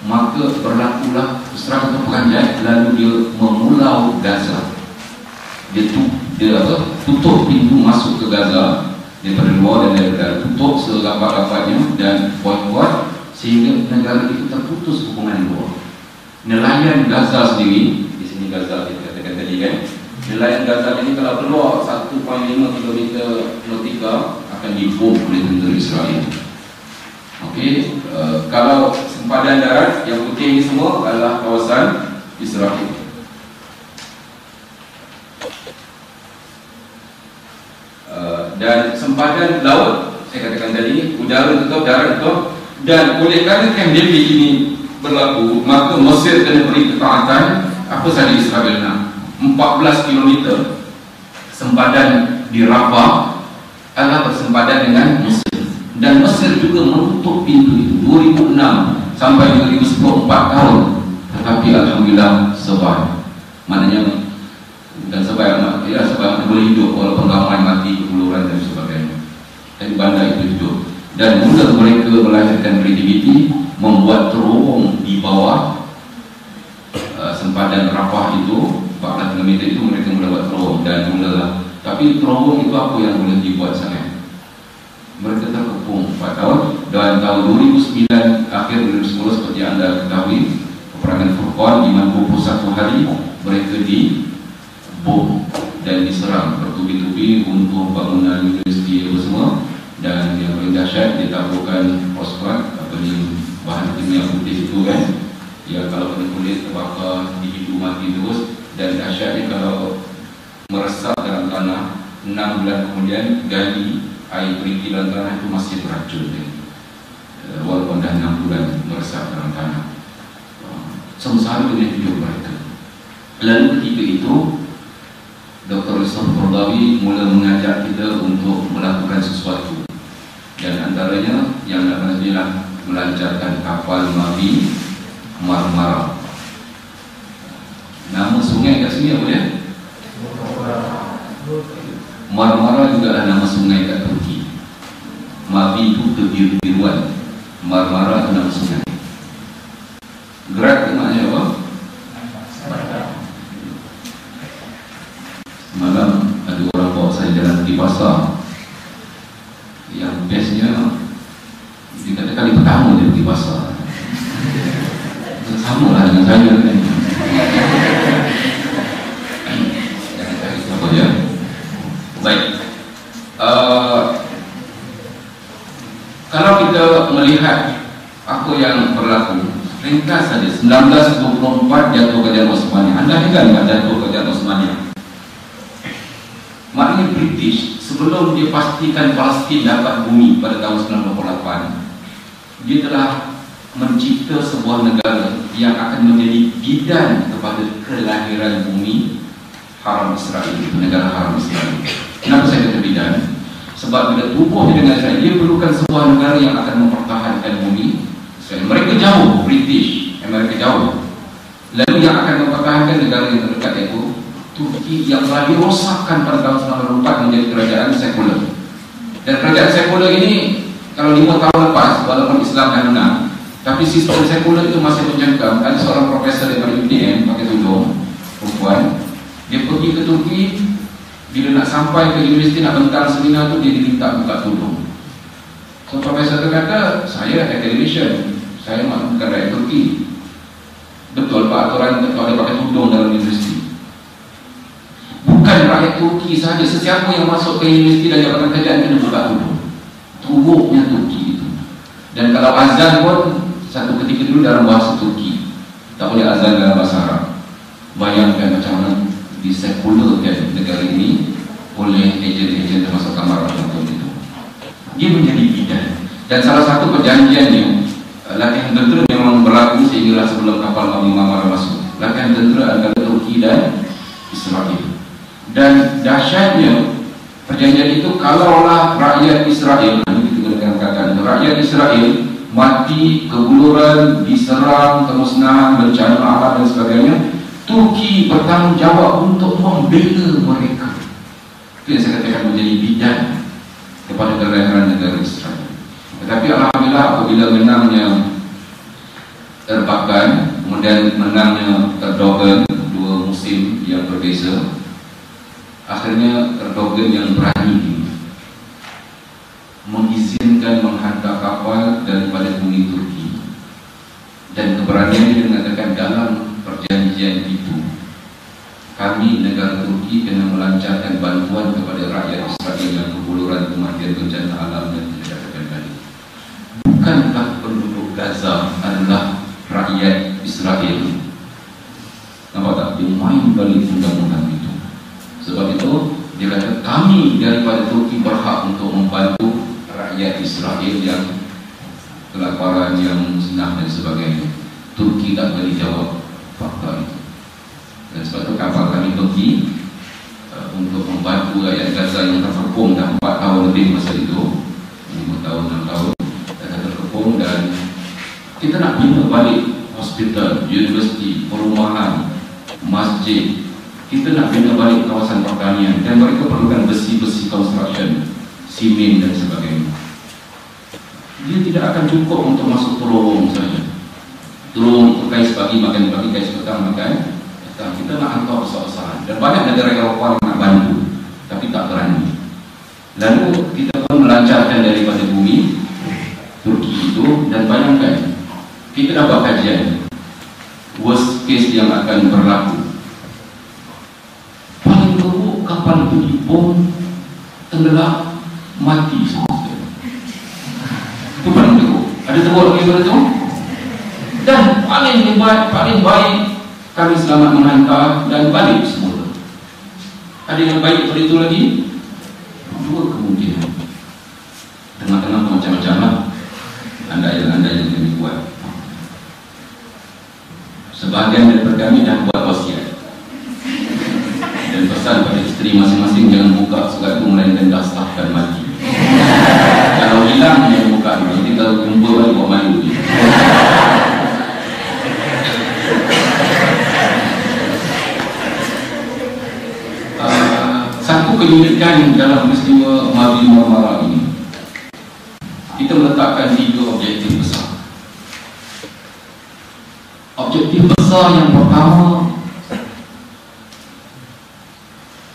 Speaker 2: maka berlakulah serangan atau peranjat, lalu dia memulau Gaza. Dia tutup pintu masuk ke Gaza daripada luar dan daripada tutup serapat-rapatnya dan buat-buat sehingga negara itu terputus hubungan luar. Nelayan Gaza sendiri, di sini Gaza kita katakan tadi kan, nelayan Gaza ini kalau keluar 1.5 km nautika akan dibom oleh tentera Israel. Okey, kalau sempadan darat yang putih ini semua adalah kawasan Israel. Dan sempadan laut, saya katakan tadi, udara tutup, darat tutup. Dan oleh kerana Camp David ini berlaku, maka Mesir kena beri ketaatan apa sahaja Israel nak. 14 km sempadan di Rafah adalah bersempadan dengan Mesir. Dan Mesir juga menutup pintu itu 2006 sampai 2010, 4 tahun. Tetapi Alhamdulillah survive. Maknanya dan survive, ya survive boleh hidup walaupun ramai mati, kebuluran dan sebagainya. Tapi bandar itu hidup. Dan mula mereka melahirkan kreativiti, membuat terowong di bawah sempadan Rafah itu 14 km itu mereka mula buat terowong dan mulalah. Tapi terowong itu apa yang boleh dibuat sangat? Mereka terkepung 4 tahun dan tahun 2009 akhir 2010 seperti anda ketahui peperangan Furqan rekod di mana 21 hari mereka dibom dan diserang bertubi-tubi untuk bangunan universiti itu semua. Dan yang paling dahsyat, dia taburkan fosfat, bahan kimia putih itu kan, ya kalau kena kulit terbakar, dihidu mati terus. Dan dahsyatnya kalau meresap dalam tanah 6 bulan kemudian gali air perigi dalam tanah itu masih beracun walaupun dah 6 bulan meresap dalam tanah. Sengsara dengan hidup mereka. Lalu ketika itu Dr. Yusuf Qaradawi mula mengajak kita untuk melakukan sesuatu, dan antaranya yang adalah melancarkan kapal Mavi Marmara. Nama sungai kat sini apa dia? Marmara juga adalah nama sungai kat Turki. Mavi itu kebiru-biruan, Marmara itu nama sungai. Gerak itu maknanya apa? Malam ada orang bawa saya jalan di pasar. Yang bestnya dikata kali pertama dia pergi pasar. Sama lah dengan saya kan. Jangan cari siapa ya. Baik. Kalau kita melihat apa yang berlaku, ringkas saja. 1924 jatuh kerajaan Osmania. Anda ingat tak jatuh kerajaan Osmania? Maknanya British sebelum dia pastikan Palestin dapat bumi pada tahun 1948, dia telah mencipta sebuah negara yang akan menjadi bidan kepada kelahiran bumi Haram Israel, negara Haram Israel. Kenapa saya kata bidan? Sebab bila tubuh dengan Israel, dia perlukan sebuah negara yang akan mempertahankan bumi Israel. Mereka jauh, British, mereka jauh. Lalu yang akan mempertahankan negara yang terdekat itu Turki, yang telah dirosakkan pada tahun 1904 menjadi kerajaan sekular. Dan kerajaan sekular ini kalau 5 tahun lepas, walaupun Islam dah menang, tapi sistem sekular itu masih menjangkau. Ada seorang profesor daripada UDM pakai tudung perempuan, dia pergi ke Turki. Bila nak sampai ke universiti nak bentang seminar tu, dia diminta buka tudung. So profesor tu kata, saya academician, saya bukan rakyat Turki. Betul Pak, aturan tak ada pakai tudung dalam universiti. Bukan rakyat Turki sahaja, sesiapa yang masuk ke universiti dan jabatan kerajaan kena buka tudung. Turuknya Turki itu. Dan kalau azan pun satu ketika dulu dalam bahasa Turki, tak boleh azan dalam bahasa Arab. Bayangkan macam mana disekularkan negara ini oleh ejen-ejen termasuk Kamar Rakyat itu. Dia menjadi bidan. Dan salah satu perjanjiannya, latihan tentera memang berlaku sehinggalah sebelum kapal Mavi Marmara masuk. Latihan tentera antara Turki dan Israel. Dan dahsyatnya perjanjian itu, kalaulah rakyat Israel, rakyat Israel mati, kebuluran, diserang, kemusnahan, bencana alam dan sebagainya, Turki bertanggungjawab untuk membela mereka. Itu yang saya katakan menjadi bidan kepada kelahiran negara Israel. Tetapi alhamdulillah apabila menangnya Erbakan, kemudian menangnya Erdogan, dua musim yang berbeza, akhirnya Erdogan yang berani mengizinkan menghantar kapal daripada bumi Turki. Dan keberaniannya mengatakan dalam perjanjian itu, kami negara Turki kena melancarkan bantuan kepada rakyat Israel yang kebuluran, kematian, bencana alam dan tidak tadi. Bukankah penduduk Gaza adalah rakyat Israel? Nampak tak? Dia main balik undang-undang itu. Sebab itu dia kata kami daripada Turki berhak untuk membantu rakyat Israel yang kelaparan, yang musnah dan sebagainya. Turki tak boleh jawab fakta itu. Dan sebab itu kapal kami pergi untuk membantu rakyat Gaza yang terkepung dah 4 tahun lebih masa itu, 5 tahun, 6 tahun terkepung. Dan kita nak bina balik hospital, universiti, perumahan, masjid. Kita nak bina balik kawasan pertanian, dan mereka perlukan besi-besi construction, simen dan sebagainya. Dia tidak akan cukup untuk masuk terowong saja. Terowong kais pagi makan, pagi kais petang makan. Kita nak hantar besar-besaran. Dan banyak negara Eropah yang nak bantu, tapi tak berani. Lalu kita pun melancarkan daripada bumi Turki itu. Dan bayangkan, kita dah buat kajian. worst case yang akan berlaku. Paling teruk kapal itu dibom, tenggelam, mati semua. Itu paling teruk. Ada teruk lagi pada itu? Dan paling hebat, paling baik, kami selamat menghantar dan balik semua. Ada yang baik pada itu lagi? Dua kemungkinan. Tengah-tengah macam-macam lah. Andai yang kami buat. Sebahagian daripada kami dah buat wasiat dan pesan pada isteri masing-masing, jangan buka surat itu melainkan dah sahkan mati. Kalau hilang jangan buka, nanti kalau jumpa balik buat malu je. Satu keunikan dalam peristiwa Mabi Marmara ini, kita meletakkan 3 objektif besar. Objektif besar yang pertama,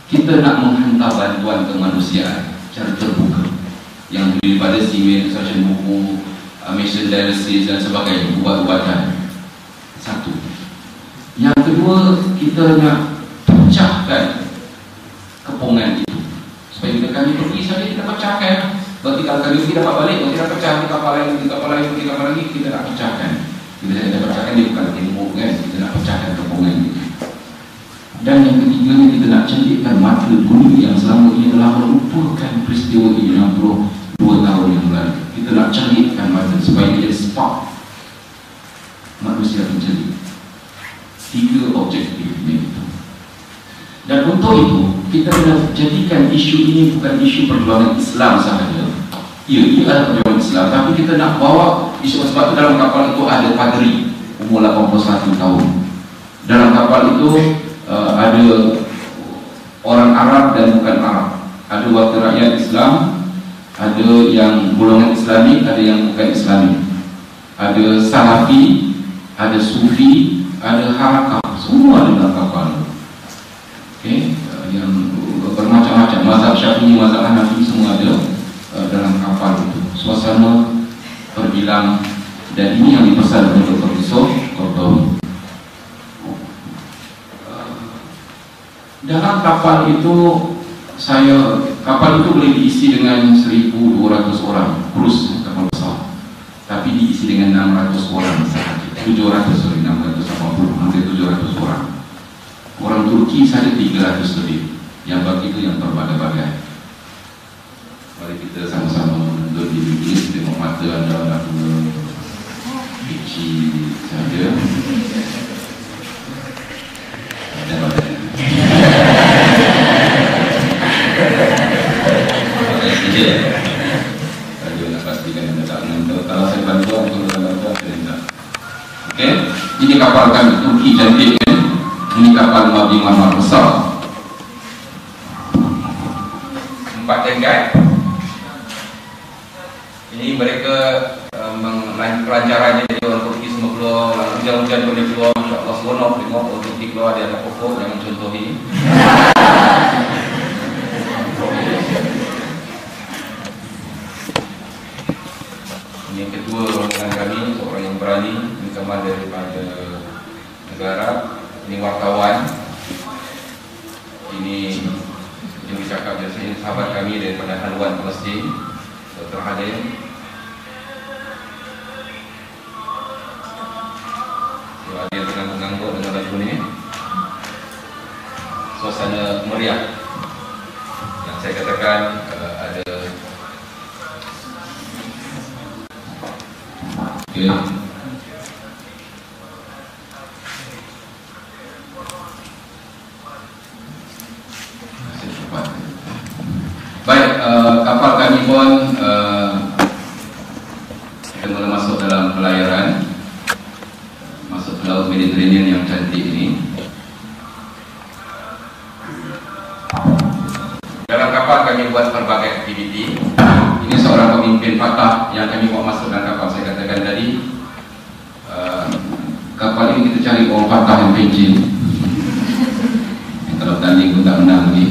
Speaker 2: kita nak menghantar bantuan kemanusiaan secara terbuka yang terdiri pada simen, sesian buku, mission dialysis dan sebagainya, ubat-ubatan. Satu. Yang kedua, kita nak pecahkan kepungan itu supaya bila kami pergi saja kita pecahkan. Berarti kalau kami pergi dapat balik, berarti kita pecah di kapal lain, di kapal lain, di kapal lagi, kita nak pecahkan. Bila kita pecahkan, dia bukan tembok kan, kita nak pecahkan kepungan itu. Dan yang ketiganya, kita nak cantikkan mata dunia yang selama ini telah melupakan peristiwa ini 62 tahun yang lalu. Kita nak cantikkan mata supaya dia jadi spark manusia menjadi. 3 objektif ini. Dan untuk itu, kita kena jadikan isu ini bukan isu perjuangan Islam sahaja. Ya, ia adalah perjuangan Islam, tapi kita nak bawa isu. Sebab itu dalam kapal itu ada padri umur 81 tahun. Dalam kapal itu ada orang Arab dan bukan Arab, ada wakil rakyat Islam, ada yang golongan Islami, ada yang bukan Islami, ada Salafi, ada Sufi, ada Harakah, semua ada dalam kapal. Okay? Yang bermacam-macam, mazhab Syafi'i, mazhab Hanafi, semua ada dalam kapal itu. Suasana berbilang, dan ini yang dipesan oleh Dr. Yusuf Kordowi. Dalam kapal itu, kapal itu boleh diisi dengan 1.200 orang, krus kapal besar, tapi diisi dengan 600 orang sahaja. 680, hampir 700 orang. Orang Turki saja 300 lebih. Yang bagi itu yang berbagai-bagai. Mari kita sama-sama duduk di Inggris, tengok mata anda nak kecil saja. Dan badan. Saja. Saya nak pastikan anda tak menentu. Kalau saya bantuan, kalau anda bantuan, saya tidak. Okey, ini kapal kami Turki cantik kan? Ini kapal Mabi Marmara besar. 4 tenggai. Ini mereka pelancarannya, jadi orang Turki semua keluar, hujan-hujan boleh keluar, insyaAllah seronok tengok orang Turki keluar, dia ada pokok, jangan contohi. Ini yang kedua rombongan kami, seorang yang berani, ini kamar daripada negara. Ini wartawan, ini yang bercakap biasanya sahabat kami daripada haluan Palestin, Dr. Halim. Ada yang tengah mengangguk dengan lagu ini. Suasana meriah. Yang saya katakan ada. Okay. Baik, kapal kami pun kita mula masuk dalam pelayaran, masuk ke Laut Mediterranean yang cantik ini. Dalam kapal kami buat berbagai aktiviti. Ini seorang pemimpin Fatah yang kami bawa masuk dalam kapal. Saya katakan tadi, kapal ini kita cari orang Fatah yang pencil. Kalau tanding pun tak menang lagi.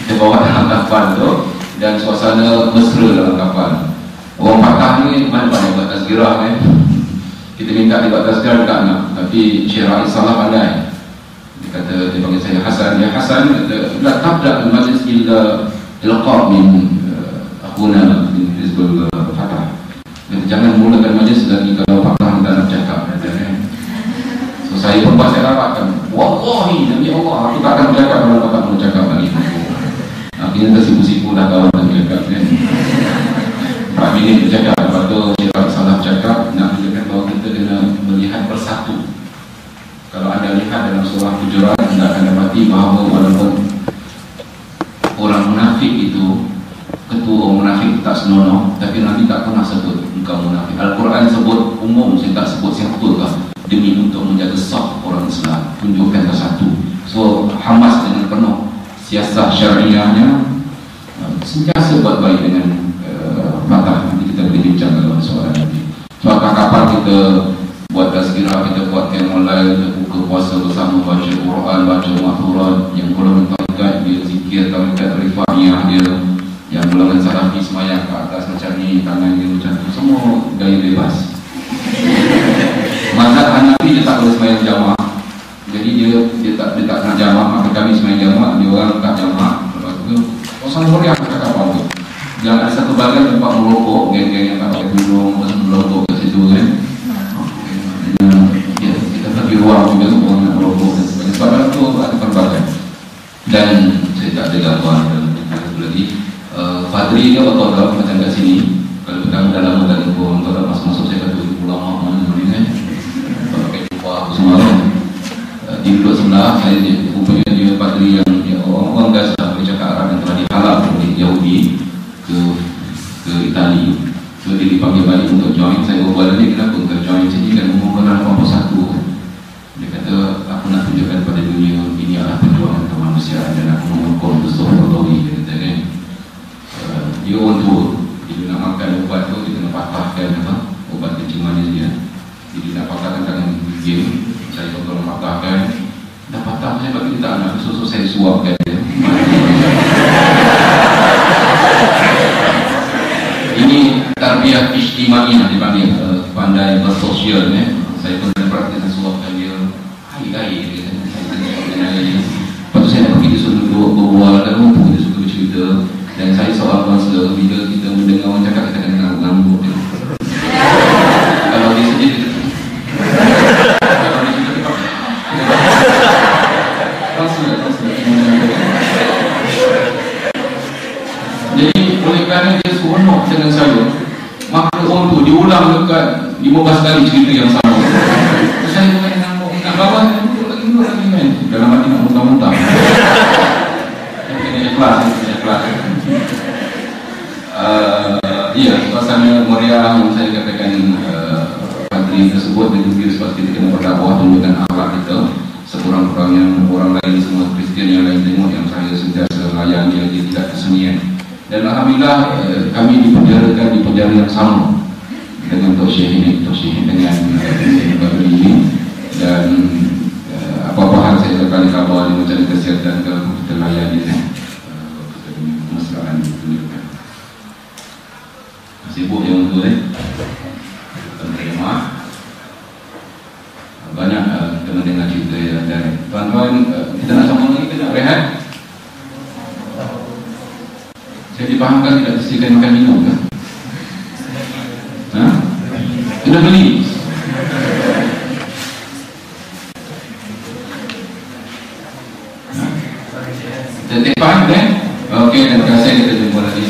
Speaker 2: Kita bawa dalam kapal tu, dan suasana mesra dalam kapal. Orang Fatah ni mana-mana buat tazkirah kan. Kita minta dia buat tazkirah, dia tak nak. Tapi Syekh Ra'i Salah pandai. Dia kata, dia panggil saya Hasan. Ya Hasan, la tabda al-majlis illa ilqa' min akhuna min Hizbul Fatah. Jangan mulakan majlis lagi kalau Fatah kita nak cakap. So saya pun saya rapatkan, wallahi demi Allah aku tak akan bercakap kalau Fatah mau cakap lagi. Akhirnya tersipu-sipu dah kawan dan cakap kan. 4 minit bercakap, lepas tu Syekh Ra'i Salah cakap, nak menunjukkan bahawa kita kena melihat bersatu. Kalau anda lihat dalam surah Hujurat, anda akan dapati bahawa walaupun orang munafik itu, ketua orang munafik tak senonoh, tapi Nabi tak pernah sebut engkau munafik. Al-Quran sebut umum, saya tak sebut siapakah, demi untuk menjaga saf orang Islam, tunjukkan bersatu. So Hamas dengan penuh siasat syariahnya sentiasa buat baik dengan Fatah. Nanti kita boleh bincang dalam soalan nanti. So kapal kita buat tazkirah, kita buatkan online, kita buka puasa bersama, baca Quran, baca makhurat. Yang golongan tarikat dia zikir, tarikat rifaiyah dia, yang golongan salafi semayang ke atas macam ni, tangan dia macam tu, semua gaya bebas. Mazhab Hanafi dia tak boleh semayang jamaah, jadi dia tak nak jamaah, maka kami semayang jamaah, dia orang tak jamaah. Lepas tu kosong boleh aku cakap apa tu, jangan ada satu bagian tempat merokok, geng-geng yang tak pakai tudung merokok kat situ kan. Ya, kita bagi ruang juga untuk orang nak merokok dan sebagainya. Sebab dalam tu ada pelbagai. Dan saya tak ada gambar dalam lagi. Fadri dia betul tak macam kat sini. Kalau petang dah lama tak jumpa, entah tak masuk-masuk saya kata ulama mana ni kan. Kalau pakai jumpa aku semua kan. Di duduk sebelah saya rupanya dia Fadri yang orang biasa boleh cakap Arab yang telah dihalal oleh Yahudi ke Itali. So dia dipanggil balik untuk join. Saya berbual dia, kenapa engkau join sini kan mengumpulkan apa satu. Dia kata aku nak tunjukkan pada dunia ini adalah perjuangan kemanusiaan dan aku mengukur besar Rotawi. Dia kata kan dia orang tua, dia nak makan ubat tu dia kena patahkan apa, ubat kencing manis dia. Jadi nak patahkan tangan gigil, saya tolong patahkan. Dah patah saya bagi dia tak nak, susu saya suapkan dia. Ini tarbiyah ijtimai yang dipanggil pandai bersosial ni. Saya pun ada praktis suapkan dia. Hai dia kata saya suapkan dia. Lepas tu saya nak pergi dia suruh berbual dan dia suka bercerita. Dan saya seorang konselor, bila kita mendengar orang cakap kita kena ngangguk dia. Kalau dia sedih dia kalau dia cerita dia konselor. Jadi oleh kerana dia seronok dengan saya, maka orang tu diulang dekat 15 kali cerita yang sama. Saya mulai nak bawa saya duduk lagi kan. Dalam hati nak muntah-muntah. Saya kena ikhlas. Ya, suasana meriah yang saya katakan Fadri tersebut menjadi sebab kita kena berdakwah, tunjukkan akhlak kita. Sekurang-kurangnya orang lain semua Kristian yang lain tengok yang saya sentiasa layani lagi tidak kesenian. Dan alhamdulillah kami dipenjarakan di penjara yang sama dengan Tok Syekh dengan Syekh Badri ini. Dan apa-apa hal saya sekali kabar dia mencari kesihatan ke kita layani kemesraan ditunjukkan. Sibuk yang tu terima. Banyak kita mendengar cerita dan tuan-tuan kita nak sambung lagi, kita nak rehat. Saya dipahamkan tidak disediakan makan minum kan? Kita beli. Kita faham kan? Okey, terima kasih, kita jumpa lagi.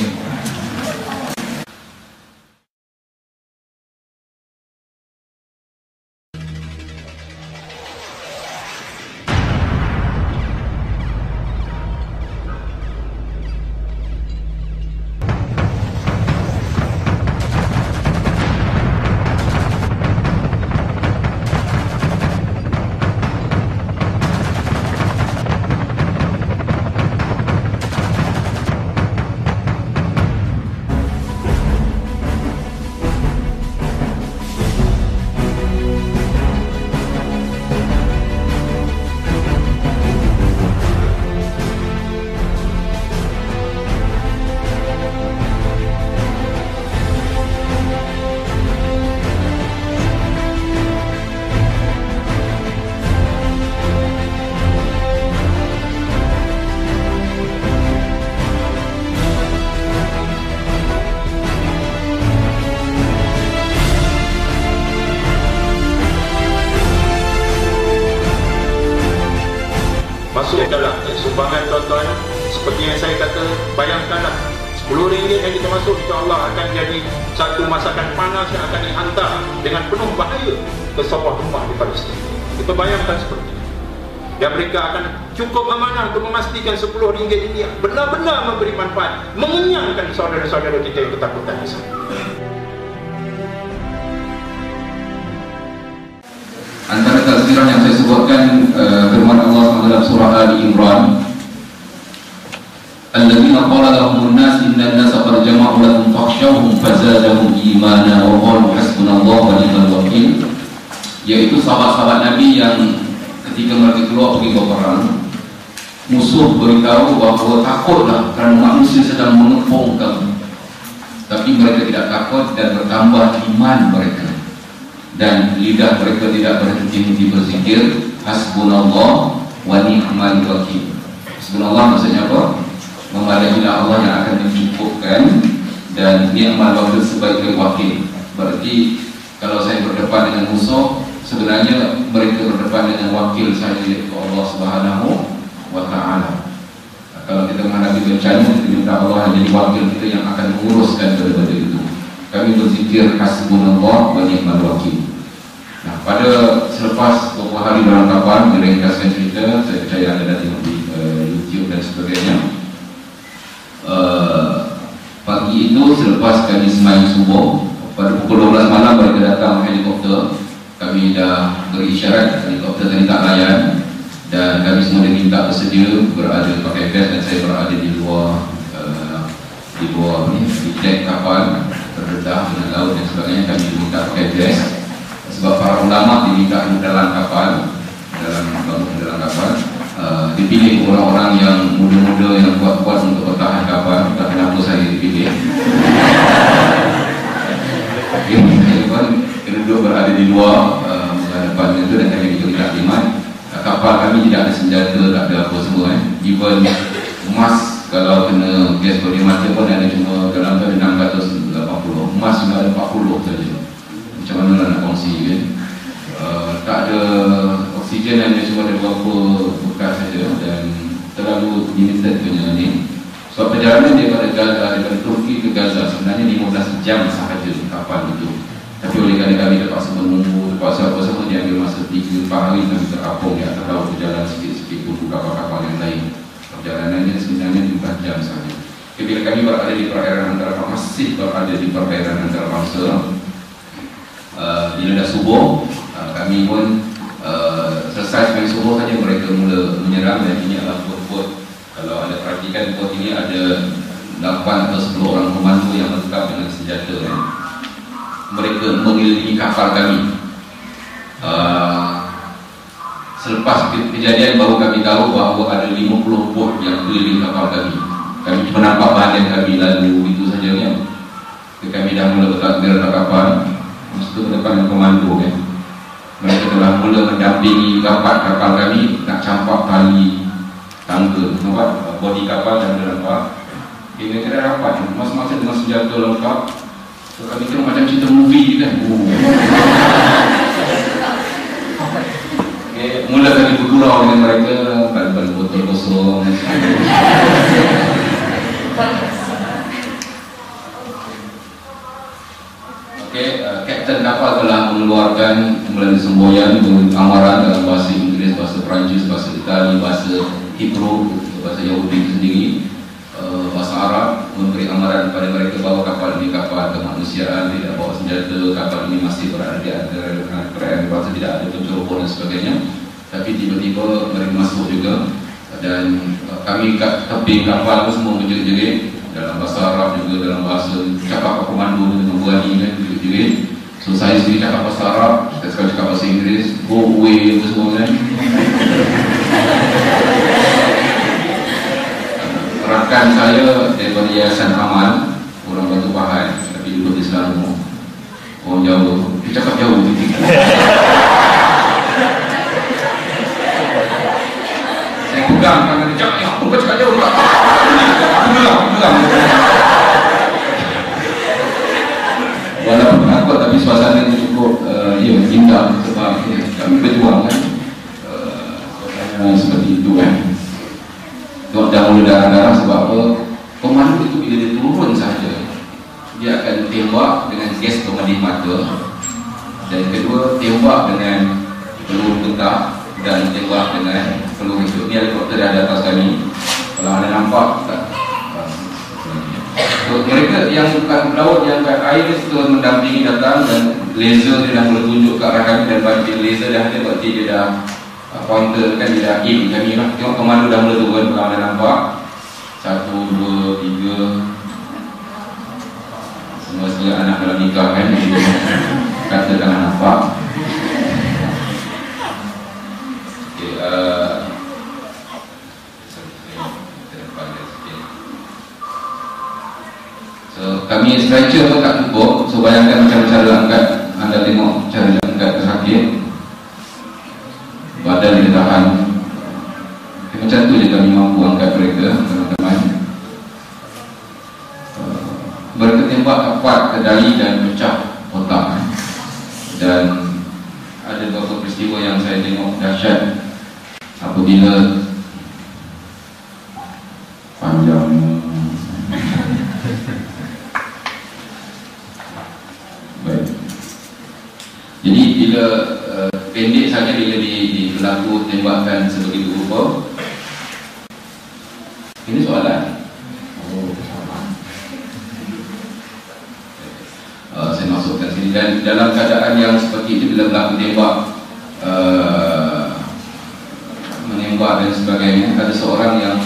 Speaker 3: masuk dalam sumbangan tuan-tuan. Seperti yang saya kata, bayangkanlah RM10 yang kita masuk, insya-Allah akan jadi satu masakan panas yang akan dihantar dengan penuh bahaya ke sebuah rumah di Palestin. Kita bayangkan seperti itu. Dan mereka akan cukup amanah untuk memastikan RM10 ini benar-benar memberi manfaat, mengenyangkan saudara-saudara kita yang ketakutan di sana.
Speaker 2: Antara tafsiran yang saya sebutkan firman Allah dalam surah Ali Imran, alladzina qala lahumun nas innan nasa qad jama'u lakum fakhshawhum fazadahum imana wa qalu hasbunallahu wa ni'mal wakil, yaitu sahabat-sahabat Nabi yang ketika mereka keluar pergi berperang, musuh beritahu bahawa takutlah kerana manusia sedang mengepung kamu, tapi mereka tidak takut dan bertambah iman mereka, dan lidah mereka tidak berhenti-henti berzikir hasbunallah wa ni'mal wakil. Hasbunallah maksudnya apa? Memadahilah Allah yang akan mencukupkan, dan ni'mal wakil sebagai wakil. Berarti kalau saya berdepan dengan musuh, sebenarnya mereka berdepan dengan wakil saya, yaitu Allah Subhanahu wa Ta'ala. Kalau kita menghadapi bencana, kita minta Allah jadi wakil kita yang akan menguruskan benda-benda itu. Kami berzikir hasbunallah wa ni'mal wakil. Nah, pada selepas beberapa hari dalam kapal, diringkaskan cerita, saya percaya anda dah tengok di YouTube dan sebagainya. Pagi itu selepas kami sembahyang subuh, pada pukul 12 malam mereka datang helikopter. Kami dah beri isyarat helikopter tadi tak layan, dan kami semua diminta bersedia berada pakai vest, dan saya berada di luar di dek kapal terdedah dengan laut dan sebagainya. Kami diminta pakai vest sebab para ulama diminta di dalam kapal, dalam kapal. Dipilih orang-orang yang muda-muda yang kuat-kuat untuk bertahan kapal. Tak kenapa saya dipilih. Kena duduk berada di luar menghadapan itu, dan kami diberi taklimat. Kapal kami tidak ada senjata, tak ada apa semua. Even emas, kalau kena gas bodi mata pun ada cuma dalam tu ada 680. Emas cuma ada 40 saja. Macam mana nak kongsi kan? Tak ada oksigen, hanya cuma ada beberapa bekas saja, dan terlalu limited punya ni. Sebab perjalanan daripada Turki ke Gaza sebenarnya 15 jam sahaja kapal itu. Tapi oleh kerana kami terpaksa menunggu, terpaksa apa semua, diambil masa 3-4 hari kami terapung di atas laut, berjalan sikit-sikit pun kapal-kapal yang lain. Perjalanannya sebenarnya 15 jam sahaja. Bila kami berada di perairan antara masih berada di perairan antarabangsa, bila dah subuh, kami pun selesai sampai subuh saja mereka mula menyerang, dan ini adalah bot-bot. Kalau anda perhatikan, bot ini ada 8 atau 10 orang komando yang lengkap dengan senjata kan. Mereka mengelilingi kapal kami. Selepas kejadian baru kami tahu bahawa ada 50 bot yang keliling kapal kami. Kami cuma nampak badan kami lalu itu saja kan. Kami dah mula bertakbir dalam kapal. Masa itu depan komando kan. Mereka telah mula mendampingi kapal kami nak campak tali tangga, nampak bodi kapal dan nampak. Kira kira rapat, masa-masa dengan senjata lengkap. So, kami kira macam cerita movie kan. Okay, mula kami bergurau dengan mereka, balik-balik botol kosong. Kapten kapal telah mengeluarkan melalui semboyan amaran dalam bahasa Inggeris, bahasa Perancis, bahasa Itali, bahasa Hebrew, bahasa Yahudi itu sendiri, bahasa Arab, memberi amaran kepada mereka bahawa kapal ini kapal kemanusiaan, tidak bawa senjata, kapal ini masih berada di antara perairan bangsa, tidak ada pencerobohan dan sebagainya. Tapi tiba-tiba mereka masuk juga, dan kami kat tepi kapal itu semua menjerit-jerit dalam bahasa Arab, juga dalam bahasa cakap komando dengan berani kan, jerit-jerit. So saya sendiri cakap bahasa Arab, saya sekarang cakap bahasa Inggeris, go away apa semua kan. Rakan saya daripada Yayasan Amal, orang Batu Pahat, tapi duduk di Selangor, orang Jawa, dia cakap jauh. Saya pegang tangan dia, jangan apa cakap jauh pula. Aku bilang. Walaupun takut, tapi suasana itu cukup indah sebab kami berjuang kan. Suasana seperti itu kan. mentah dan tembak dengan peluru itu. Ini helikopter yang ada atas kami. Kalau anda nampak tak? So, mereka yang kat laut, yang kat air terus mendampingi datang, dan laser dia dah boleh tunjuk ke arah kami, dan bagi laser dah ada, berarti dia dah pointer kan, dia dah aim kami lah. Tengok komando dah mula turun. Kalau anda nampak 1, 2, 3, semua anak dalam nikah kan, kata jangan nampak. Okay, so, kami stretcher pun tak cukup. So bayangkan macam cara angkat, anda tengok cara angkat pesakit, badan dia tahan. Macam tu je kami mampu angkat mereka, teman-teman. Mereka tembak kuat ke dali dan pecah otak. Dan ada beberapa peristiwa yang saya tengok dahsyat apabila panjangnya. Baik. Jadi bila pendek saja, bila berlaku tembakan sebegitu rupa. Ini soalan. Saya masukkan sini. Dan dalam keadaan yang seperti itu, bila berlaku tembak, menembak dan sebagainya, ada seorang yang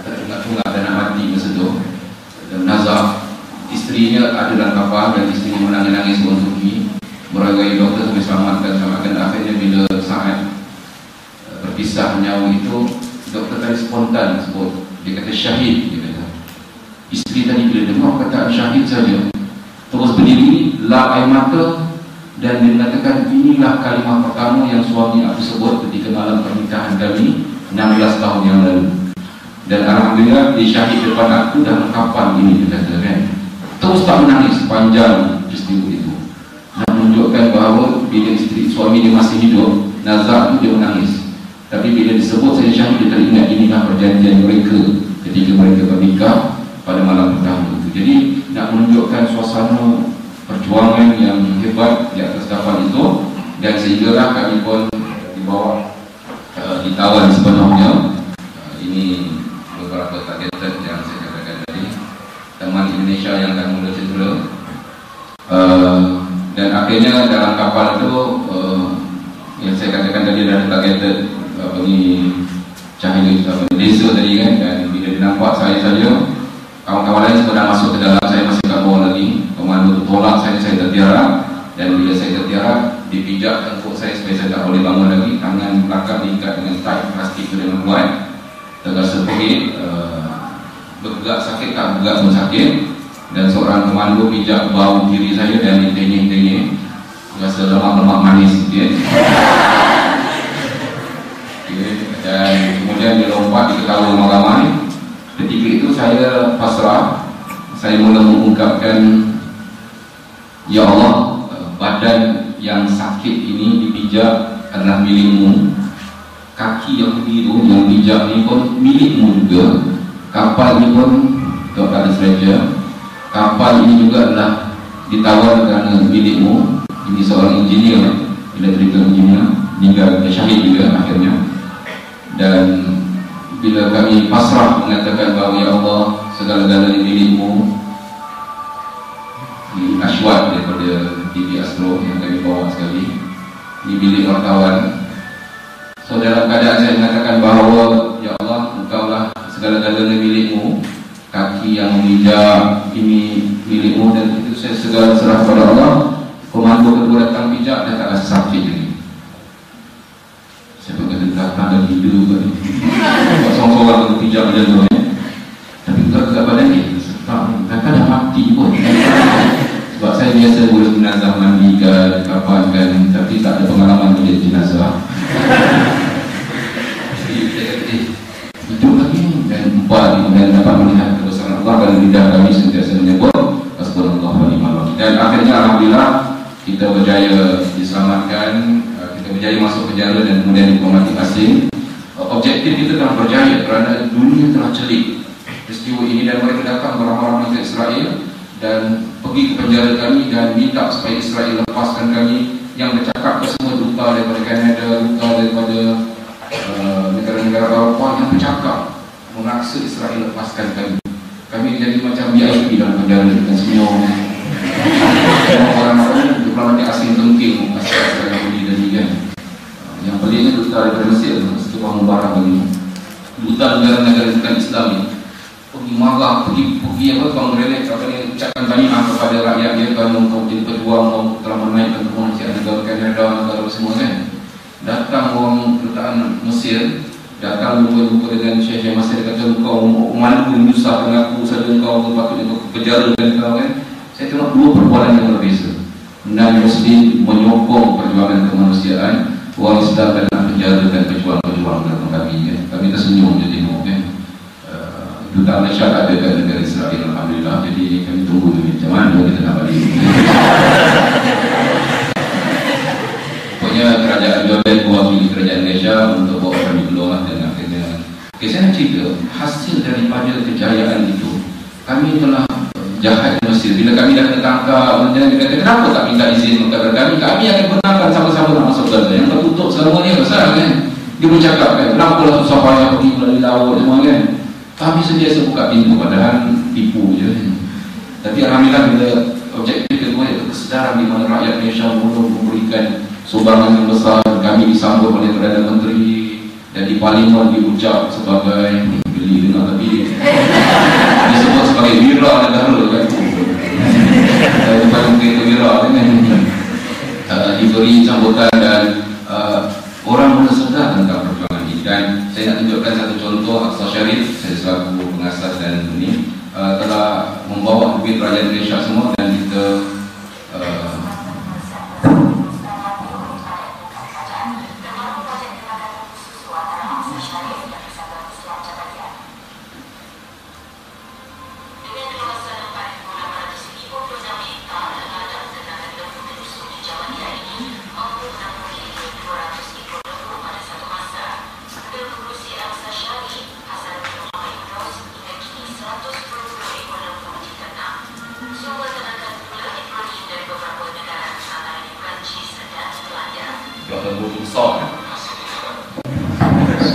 Speaker 2: tertungak-tungak dan nak mati masa itu. Dan nazar, isterinya ada dalam kapal, dan isterinya menangis-nangis untuk meragai dokter sampai selamatkan. Akhirnya bila saat berpisah nyawa itu, dokter tadi spontan sebut, dia kata syahid. Dia kata isteri tadi bila dengar kata syahid saja, terus berdiri, lap air mata, dan dia mengatakan, inilah kalimah pertama yang suami aku sebut ketika malam pernikahan kami 16 tahun yang lalu. Dan alhamdulillah dia syahid depan aku dalam kapal ini. Dia kata kan, terus tak menangis sepanjang peristiwa itu, nak menunjukkan bahawa bila isteri suami dia masih hidup, nazar itu dia menangis. Tapi bila disebut saya syahid, dia teringat inilah perjanjian mereka ketika mereka bernikah pada malam pertama itu. Jadi nak menunjukkan suasana perjuangan yang hebat di atas kapal itu. Dan sehinggalah kami pun dibawa ditawan sepenuhnya. Ini beberapa targeted yang saya katakan tadi, teman Indonesia yang akan mula cedera. Dan akhirnya dalam kapal itu yang saya katakan tadi ada targeted cahaya laser tadi kan. Dan bila dinampak saya saja, kawan-kawan lain sudah masuk ke dalam, saya masih kat bawah lagi. Komando tolak saya tertiarap. Dan bila saya tertiarap, dipijak tengkuk saya supaya saya tak boleh bangun lagi. Tangan belakang diikat dengan tight plastik itu dengan kuat, terasa perih, bergerak sakit tak bergerak pun sakit. Dan seorang komando pijak bau kiri saya dan ditenyih-tenyih, rasa lemak-lemak manis sikit. Dan kemudian dia lompat, dia ketawa ramai-ramai. Ketika itu saya pasrah. Saya mula mengungkapkan, ya Allah, badan yang sakit ini dipijak adalah milikmu. Kaki yang biru yang pijak ini pun milikmu juga. Kapal ini pun, kalau tak ada stretcher, kapal ini juga adalah ditawar kerana milikmu. Ini seorang engineer, electrical engineer, meninggal syahid juga akhirnya. Dan bila kami pasrah mengatakan bahawa ya Allah, segala-galanya milikmu, di Ashwat daripada TV Astro yang kami bawa sekali, di bilik wartawan. So dalam keadaan saya mengatakan bahawa ya Allah, engkaulah segala-galanya milikmu, kaki yang memijak ini milikmu, dan itu saya segala serah kepada Allah. Komando kedua datang pijak, dan tak rasa sakit lagi. Saya berkata datang dan hidup tadi. Seorang-seorang yang pijak macam tu tapi gerak-gerak badan ni mereka dah mati pun. Sebab saya biasa urus jenazah, mandikan, kapankan, tapi tak ada pengalaman menjadi jenazah. Jadi saya kata hidup lagi ni. Dan empat kemudian dapat melihat kebesaran Allah, dan lidah kami sentiasa menyebut Astagfirullah wa ni'mal wakil. Dan akhirnya alhamdulillah kita berjaya diselamatkan, kita berjaya masuk penjara dan kemudian diplomatik asing. Objektif kita telah berjaya kerana dunia telah celik peristiwa ini, dan mereka datang beramai-ramai ke Israel dan pergi ke penjara kami dan minta supaya Israel lepaskan kami yang bercakap ke semua duta daripada Kanada, duta daripada negara-negara Eropah yang bercakap memaksa Israel lepaskan kami. Kami jadi macam VIP dalam penjara dengan senyum. Orang-orang diplomatik asing tengking asal Yahudi dan juga. Yang peliknya duta daripada Mesir, setelah Mubarak bagi duta negara-negara bukan Islam ini pergi marah, pergi apa tukang merelek, katanya ucapkan tahniah kepada rakyat dia kerana engkau menjadi pejuang, engkau telah menaikkan kemanusiaan negara Kanada, negara semua kan. Datang orang kedutaan Mesir, datang jumpa dengan Syekh Mesir, kata engkau malu menyusahkan aku saja, engkau patutnya kau penjara dan kau kan. Saya tengok dua perbuatan yang berbeza. Dan Muslim menyokong perjuangan kemanusiaan, orang Islam dalam penjarakan pejuang-pejuang dalam kami kan. Kami tersenyum je tengok kan. Duta Malaysia ada kat negara Israel, alhamdulillah. Jadi kami tunggu dulu macam mana kita nak balik. Pokoknya kerajaan Jordan mewakili kerajaan Malaysia untuk bawa kami keluar dan akhirnya. Okay, saya nak cerita hasil daripada kejayaan itu. Kami telah jahat Mesir. Bila kami dah tertangkap, dia kata kenapa tak minta izin kepada kami? Kami akan benarkan sama-sama nak masuk Gaza. Yang tertutup selama ni besar kan. Dia bercakap kan, kenapa lah susah payah pergi melalui laut semua kan. Kami sentiasa buka pintu, padahal tipu je. Tapi alhamdulillah bila objektif kedua iaitu kesedaran di mana rakyat Malaysia mula memberikan sumbangan yang besar, kami disambut oleh Perdana Menteri dan di Parlimen diucap sebagai beli dengar tapi disebut sebagai wira negara kan. Itu paling wira kan. Diberi sambutan dan orang mula sedar tentang perjuangan ini. Dan saya nak tunjukkan satu contoh. Aqsa Sharif, saya selaku pengasas dan ini telah membawa bukit kerajaan Malaysia semua dan kita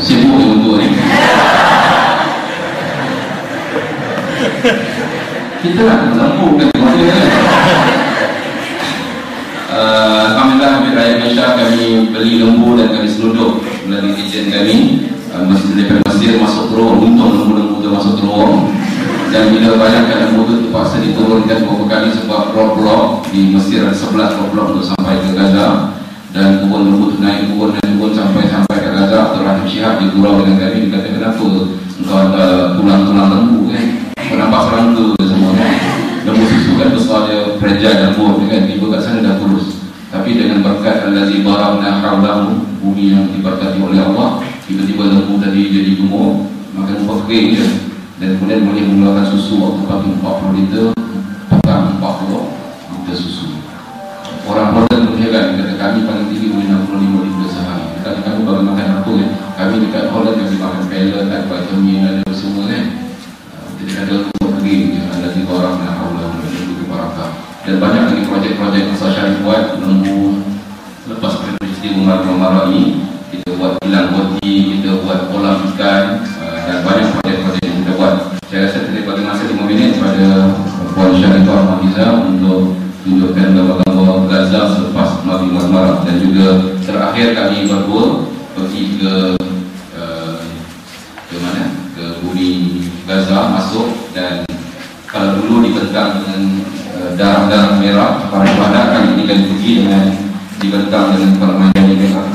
Speaker 2: sibuk untuk ni. Kita nak menempuhkan kepada alhamdulillah Habib Rakyat Malaysia kami beli lembu dan kami seluduk melalui ejen kami daripada Mesir masuk terowong. Untung lembu-lembu tu masuk terowong. Dan bila bayangkan lembu tu terpaksa diturunkan beberapa kali sebab roadblock di Mesir ada 11 roadblock untuk sampai ke Gaza. Dan kebun lembu tu naik kebun dan kebun sampai ke Gaza. Rahim Syihab di gurau dengan kami, dia kata kenapa engkau ada tulang-tulang lembu kan, kau nampak serangka semua kan. Lembu susu kan besar dia, fragile dan kuat kan, tiba kat sana dah kurus. Tapi dengan berkat allazi barakna haulahu, bumi yang diberkati oleh Allah, tiba-tiba lembu tadi jadi gemuk, makan rupa kering je. Dan kemudian boleh mengeluarkan susu waktu pagi 40 liter, petang 40 liter susu. Orang Holland berheran, kata kami paling tinggi boleh 65 liter sehari. Kata kamu baru makan apa kan? Kami dekat Holland kami makan pellet, vitamin dan semua kan. Jadi ada rupa kering je, ada 3 orang yang Allah menuju barakah. Dan banyak lagi projek-projek Aqsa Sharif buat, lembu lepas peristiwa Umar ini, kita buat kilang roti, kita buat kolam ikan dan banyak projek-projek yang kita buat. Saya rasa kita bagi masa 5 minit pada Puan Syarifah Mahfiza untuk tunjukkan gambar-gambar Gaza selepas Nabi Marmara. Dan juga terakhir kami berdua pergi ke mana? Ke bumi Gaza masuk, dan kalau dulu dibentang dengan darah-darah merah para syuhada, kali ini kami pergi dengan dibentang dengan permainan merah,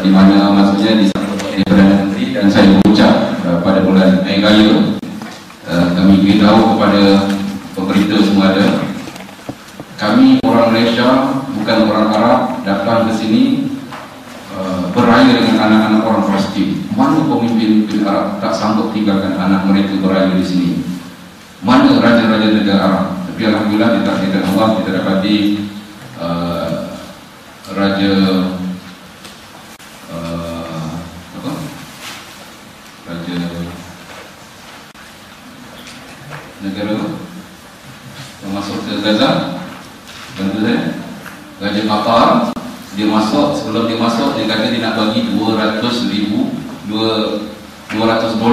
Speaker 2: di mana maksudnya disambut oleh Perdana Menteri. Dan saya berucap pada bulan Hari Raya kami beritahu kepada pemberita semua ada, kami orang Malaysia bukan orang Arab datang ke sini beraya dengan anak-anak orang Palestin. Mana pemimpin Arab tak sanggup tinggalkan anak mereka beraya di sini? Mana raja-raja negara Arab? Tapi alhamdulillah ditakdirkan Allah kita dapati raja raja negara yang masuk ke Gaza, bantu saya, Raja Qatar Dia masuk, sebelum dia masuk dia kata dia nak bagi $200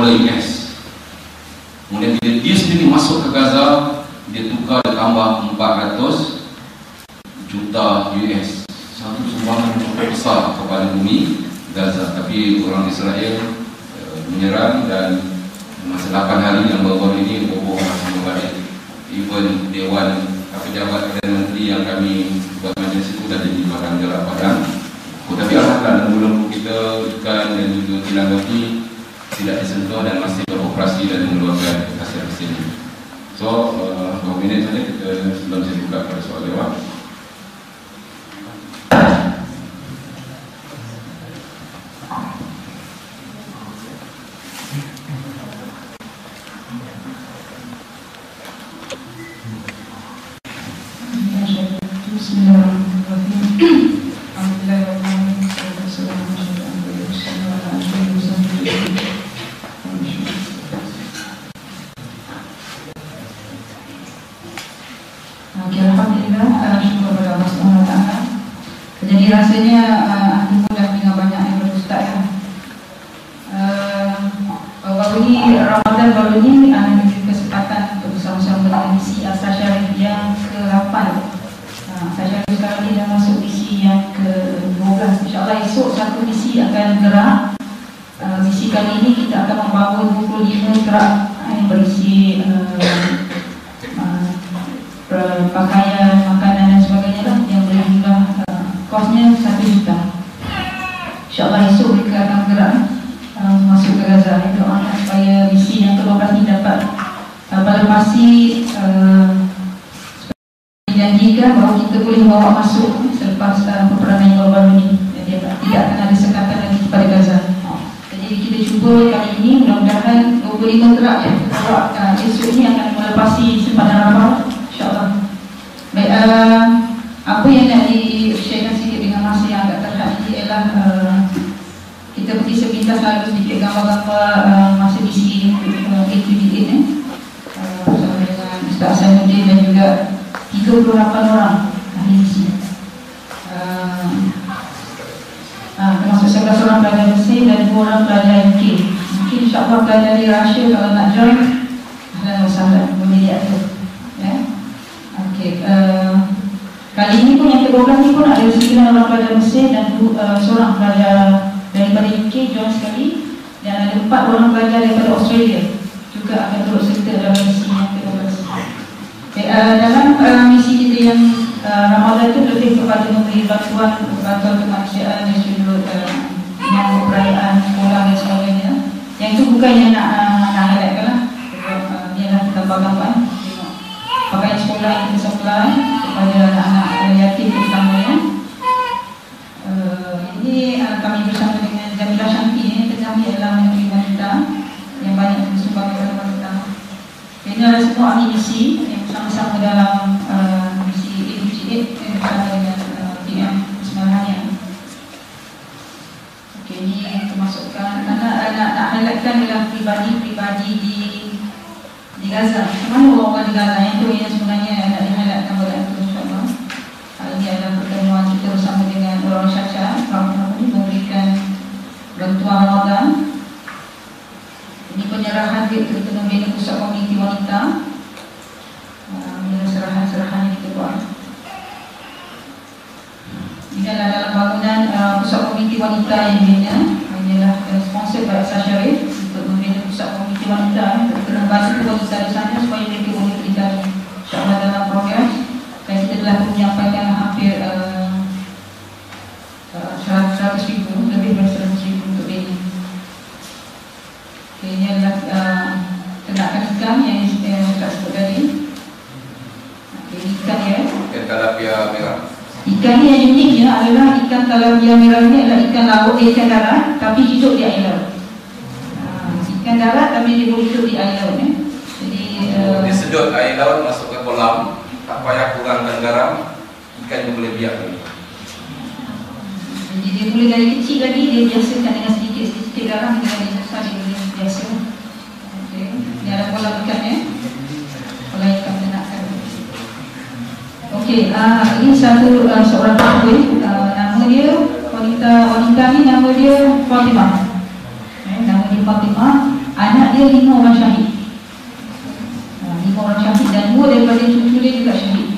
Speaker 2: US. Kemudian bila dia sendiri masuk ke Gaza, dia tukar, dia tambah 400 juta US. Satu sumbangan cukup besar kepada bumi Gaza. Tapi orang Israel menyerang, dan masa 8 hari yang baru-baru ini boboh sama balik. Even Dewan pejabat Perdana Menteri yang kami buat majlis itu dah jadi barang jarak padang. Tapi alhamdulillah lembu-lembu kita, ikan dan juga kilang kopi tidak disentuh dan masih beroperasi dan mengeluarkan hasil-hasil. So, 2 minit saja kita sebelum saya buka pada soal jawab.
Speaker 4: Jadi rasanya ahli mudah dengan banyak yang berustaz ya. Baru ni Ramadan baru ni diberi kesempatan untuk bersama-sama dengan misi Asar Syarif yang ke-8. Asar Syarif sekarang ni dah masuk misi yang ke-12. InsyaAllah esok satu misi akan gerak. Misi kali ini kita akan membangun 25 truk yang berisi pakaian, makanan dan sebagainya lah, yang berjumlah kosnya 1 juta. InsyaAllah esok mereka akan bergerak masuk ke Gaza. Doakan supaya misi yang ke-12 ini dapat pada pasti dijanjikan bahawa kita boleh bawa masuk selepas peperangan yang baru-baru ini. Jadi tidak akan ada sekatan lagi kepada Gaza. Jadi kita cuba kali ini mudah-mudahan 25 truk yang kita bawa esok ini akan melepasi sempadan Rafah, insyaAllah. Baik, apa yang nak di-sharekan sedikit dengan masa yang agak terhad ini ialah kita pergi sepintas lalu sedikit gambar-gambar masa misi A28 bersama dengan Ustaz Sainuddin dan juga 38 orang ahli misi. Termasuk 11 orang pelajar Mesir dan 2 orang pelajar UK. Mungkin insyaAllah pelajar di Russia kalau nak join, ahlan wa sahlan, boleh diatur ya. Okay. Kali ini pun yang ke-12 ni pun ada 9 orang pelajar Mesir dan seorang pelajar daripada UK join sekali, dan ada 4 orang pelajar daripada Australia juga akan turut serta dalam misi yang ke-12. Okay, dalam misi kita yang Ramadan itu lebih kepada memberi bantuan kemanusiaan dan sudut yang perayaan sekolah dan sebagainya. Yang itu bukan yang nak highlightkan lah. Ialah kita gambar-gambar pakaian sekolah yang kita supply kepada anak-anak yatim terutamanya. Ini kami bersama dengan Jamilah Shanti. Kami adalah menteri wanita yang banyak bersumbang kepada wanita. Ini adalah semua ahli misi yang bersama-sama dalam misi A28 yang bersama dengan PM Ismail. Okey, ini termasukkan nak highlightkan ialah pribadi-pribadi di Gaza. Mana orang-orang di Gaza yang itu yang sebenarnya nak di-highlightkan pada itu, insyaAllah. Ini adalah pertemuan kita bersama dengan orang Syaca memberikan bantuan Ramadan. Ini penyerahan duit kita membina pusat komuniti wanita. Ini serahan-serahan yang kita buat. Ini adalah dalam bangunan pusat komuniti wanita yang dibina. Ini adalah sponsor oleh Asar Syarif untuk membina pusat komuniti wanita untuk kena bantu wanita di sana supaya mereka boleh berdikari. InsyaAllah dalam progres, dan kita telah menyampaikan hampir 100,000, lebih dari 100,000 untuk ini. Okay, ini adalah ternakan ikan yang saya sebut tadi. Okay, ikan ya.
Speaker 2: Ikan tilapia merah.
Speaker 4: Ikan ni yang uniknya adalah ikan tilapia merah ni adalah ikan laut, ikan darat tapi hidup di air laut. Ikan darat tapi dia boleh hidup di air laut ya. Jadi
Speaker 2: dia sedut air laut masuk ke kolam, tak payah kurangkan garam, ikannya boleh biak lagi.
Speaker 4: Jadi dia boleh dari kecil lagi dia biasakan dengan sedikit garam hingga dia besar dia boleh biasa. Okey, ni ada kolam ikan ya. Kolam ikan ternakan. Okey, ini satu seorang pegawai nama dia, wanita ni nama dia Fatimah. Nama dia Fatimah. Anak dia 5 orang syahid. 5 orang syahid dan 2 daripada cucu dia juga syahid.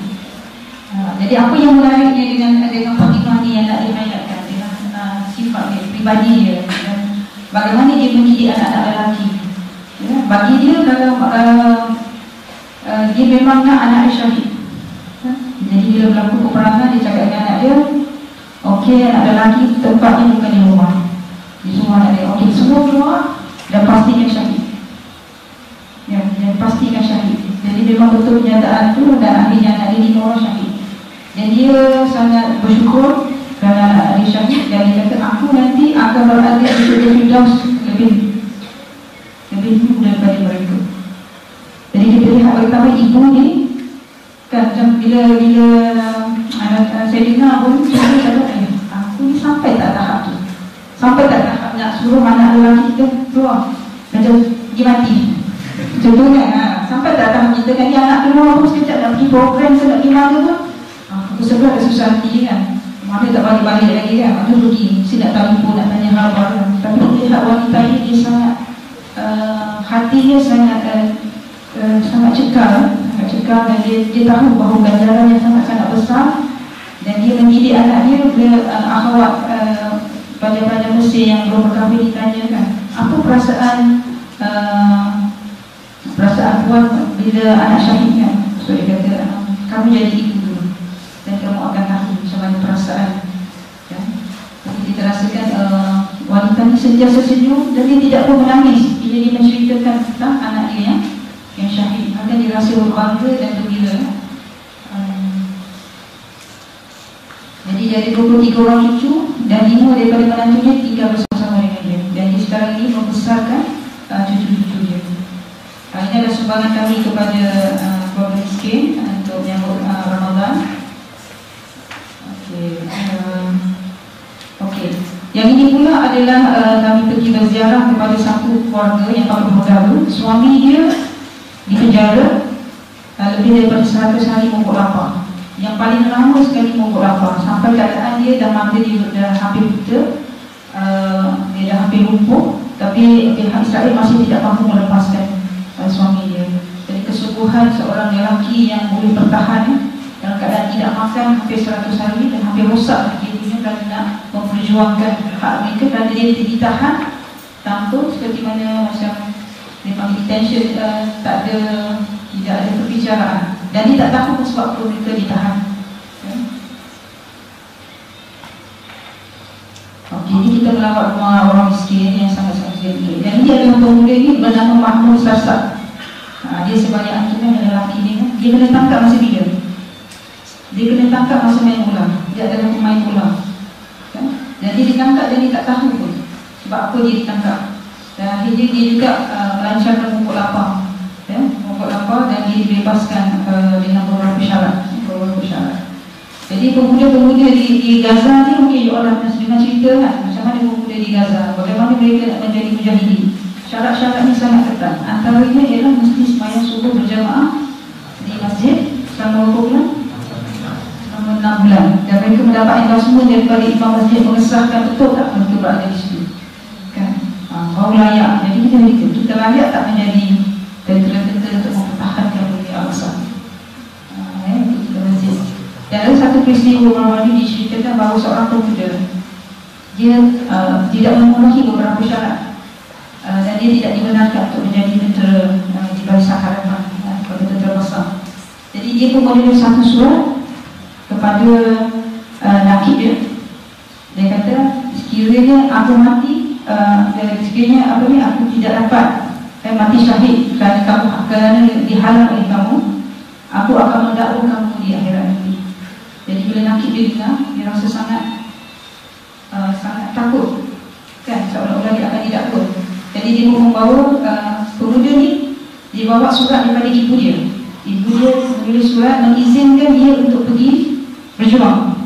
Speaker 4: Jadi apa yang menariknya dengan Fatimah ni yang nak dihayatkan dengan sifat dia, pribadi dia, bagaimana dia mendidik anak-anak lelaki. Bagi dia kalau dia memang nak anak dia syahid. Jadi bila berlaku peperangan, dia cakap dengan anak dia, okey, anak lelaki tempatnya bukan di rumah. Dia suruh anak dia, okey, semua keluar dan pastikan syahid. Dan pastikan syahid. Jadi memang betul kenyataan tu dan akhirnya anak dia 5 orang syahid. Dan dia sangat bersyukur kerana anak dia syahid. Dan dia kata, aku nanti akan berada di syurga Firdaus lebih dulu daripada mereka. Jadi kita lihat pertama ibu ni kan, macam bila saya dengar pun saya kata, aku ni sampai tak tahap tu, sampai tak tahap nak suruh anak lelaki kita keluar macam pergi mati macam tu kan. Sampai tak tahap kita kan, dia anak keluar pun sekejap nak pergi program, saya nak pergi mana pun aku sebelah dah susah hati kan, mana tak balik-balik lagi kan, mana pergi mesti nak telefon, nak tanya khabar kan. Tapi kita lihat wanita ni, dia sangat hatinya sangat cekal dan dia tahu bahawa ganjaran yang sangat-sangat besar. Dan dia mendidik anak dia. Bila akhwat pelajar-pelajar Mesir yang belum berkahwin ditanyakan, apa perasaan puan bila anak syahid kan. So dia kata, kamu jadi ibu dulu dan kamu akan tahu macam mana perasaan ya. Jadi kita rasakan wanita ni sentiasa senyum dan dia tidak pun menangis bila dia menceritakan tentang anak dia yang syahid. Akan dirasa bangga dan gembira. Jadi dari 23 orang cucu dan 5 daripada menantunya tinggal bersama-sama dengan dia. Dan dia sekarang ini membesarkan cucu-cucu dia. Ini adalah sumbangan kami kepada keluarga miskin untuk menyambut Ramadan. Okey. Yang ini pula adalah kami pergi berziarah kepada satu keluarga yang paling bergaul. Suami dia di penjara lebih daripada 100 hari mogok lapar. Yang paling lama sekali mogok lapar, sampai keadaan dia dah mata dia dah hampir buta, dia dah hampir lumpuh. Tapi pihak Israel masih tidak mampu melepaskan suami dia. Jadi kesungguhan seorang lelaki yang boleh bertahan dalam keadaan tidak makan hampir 100 hari dan hampir rosak hidupnya kerana nak memperjuangkan hak mereka, kerana dia ditahan tanpa seperti mana macam memang detention, tidak ada perbicaraan dan dia tak tahu sebab apa mereka ditahan. Okey, ini kita melawat rumah orang miskin yang sangat-sangat sedikit. Dan dia adalah pemuda ini bernama Mahmud Sarsak. Dia sebanyak antuman yang lelaki ni, dia kena tangkap masa bila? Dia kena tangkap masa main bola. Dia adalah pemain bola. Dan dia ditangkap dan dia tak tahu pun sebab apa dia ditangkap. Dan akhirnya dia juga melancarkan mogok lapar. Mogok lapar dan dia dibebaskan dengan beberapa syarat. Jadi pemuda-pemuda di Gaza ni mungkin you all dah pernah cerita kan, macam mana pemuda di Gaza, bagaimana mereka nak menjadi mujahidin. Syarat-syarat ni sangat ketat. Antaranya ialah mesti sembahyang subuh berjamaah di masjid selama berapa bulan? Selama 6 bulan. Dan mereka mendapat endorsement daripada imam masjid mengesahkan betul tak mereka berada di situ kan. Baru layak. Jadi kita layak tak menjadi tentera-tentera untuk mempertahankan dunia Al-Aqsa. Kita masjid. Dan ada satu peristiwa baru ini diceritakan bahawa seorang pemuda dia tidak memenuhi beberapa syarat dan dia tidak dibenarkan untuk menjadi tentera di Barisan Harapan, kepada tentera besar. Jadi dia pun menulis satu surat kepada nakib dia. Dia kata, sekiranya aku mati, aku tidak dapat mati syahid kerana dihalang oleh kamu, aku akan mendakwa kamu di akhirat nanti. Jadi bila nakib dia dengar, dia rasa sangat takut kan, seolah-olah dia akan didakwa. Jadi dia membawa pemuda ni, dia bawa surat daripada ibu dia. Ibu dia menulis surat mengizinkan dia untuk pergi berjuang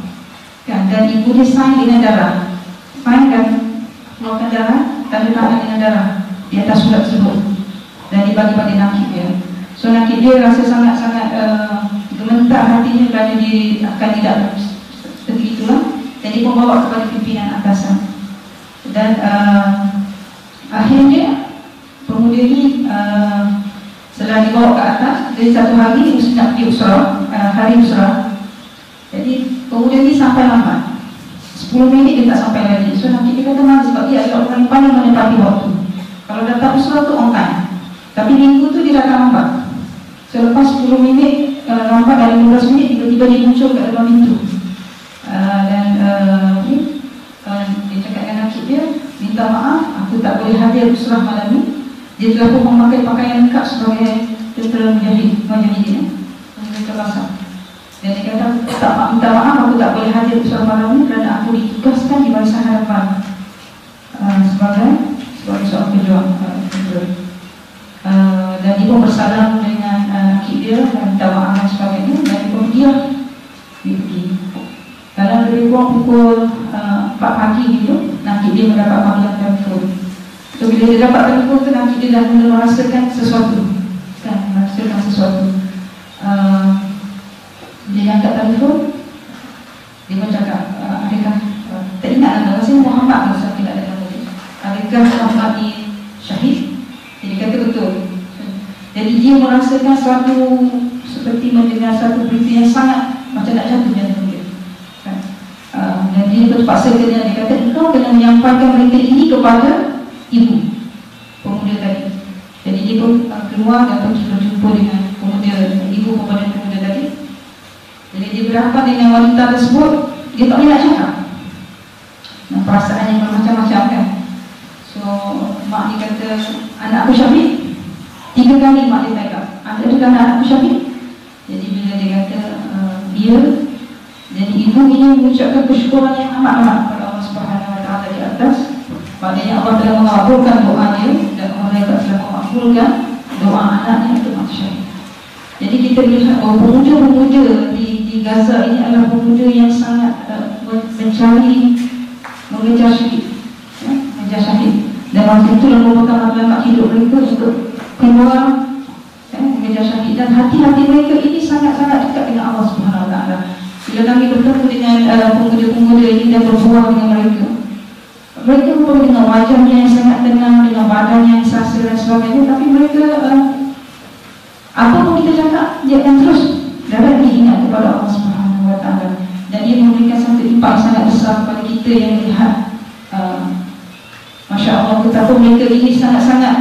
Speaker 4: kan, dan ibu dia sign dengan darah, sign dan keluarkan darah, tanda tangan dengan darah di atas surat tersebut dan dibagi pada nakib dia. So nakib dia rasa sangat-sangat gemetar hatinya kerana dia akan tidak seperti itulah. jadi membawa kepada pimpinan atasan. Dan akhirnya pemuda ini setelah dibawa ke atas, dari satu hari mesti nak pergi usrah, hari usrah. Jadi pemuda ini sampai lambat, 10 minit dia tak sampai lagi. So nanti dia kata mana, sebab dia adalah orang yang paling menepati waktu. Kalau datang usrah tu on time, tapi minggu tu dia datang lambat. Selepas 10 minit lambat dari 15 minit, tiba-tiba dia muncul kat dalam pintu. Dia cakap dengan nakib dia, minta maaf, aku tak boleh hadir usrah malam ni. Dia telah pun memakai pakaian lengkap sebagai tentera mujahidin, tentera basah. Dan dia kata, minta maaf, aku tak boleh hadir usrah malam ni kerana aku ditugaskan di barisan hadapan sebagai seorang pejuang tentera. Dan dia pun bersalam dengan nakib dia dan minta maaf dan sebagainya. Dan dia pun dia pergi. Dalam lebih kurang pukul 4 pagi gitu, nakib dia mendapat panggilan telefon. So bila dia dapat telefon tu, nakib dia dah mula merasakan sesuatu, dia angkat telefon, dia pun cakap, adakah tak ingat lah, rasanya Muhammad kalau saya tidak ada nama dia, adakah Muhammad ni syahid? Dia kata betul. Jadi dia merasakan suatu, seperti mendengar satu berita yang sangat macam nak jatuh jantung dia. Dan dia terpaksa kena, dia kata engkau kena menyampaikan berita ini kepada ibu pemuda tadi. Jadi dia pun keluar dan pergi berjumpa dengan ibu kepada pemuda tadi. Jadi dia berhadapan dengan wanita tersebut, dia tak boleh nak cakap. Perasaan yang bermacam-macam kan. So mak dia kata, anak aku syahid. 3 kali mak dia pegang, adakah anak aku syahid? Jadi bila dia kata dia, jadi ibu ini mengucapkan kesyukuran yang amat-amat kepada Allah Subhanahu Wa Taala di atas. Maknanya Allah telah mengabulkan doa dia dan Allah telah mengabulkan doa anaknya untuk mati syahid. Jadi kita lihat bahawa pemuda-pemuda di Gaza ini adalah pemuda yang sangat mencari, mengejar syahid, mengejar syahid. Dan waktu itu merupakan matlamat hidup mereka untuk keluar mengejar syahid. Dan hati-hati mereka ini sangat-sangat dekat dengan Allah Subhanahu Wa Taala. Bila kami bertemu dengan pemuda-pemuda ini dan berbual dengan mereka, mereka pun dengan wajahnya yang sangat tenang, dengan badannya yang sasa dan sebagainya. Tapi mereka apa pun kita cakap, dia akan terus dapat diingat kepada Allah Subhanahu Wa Taala. Dan dia memberikan satu impak sangat besar kepada kita yang lihat. Masya Allah, betapa mereka ini sangat-sangat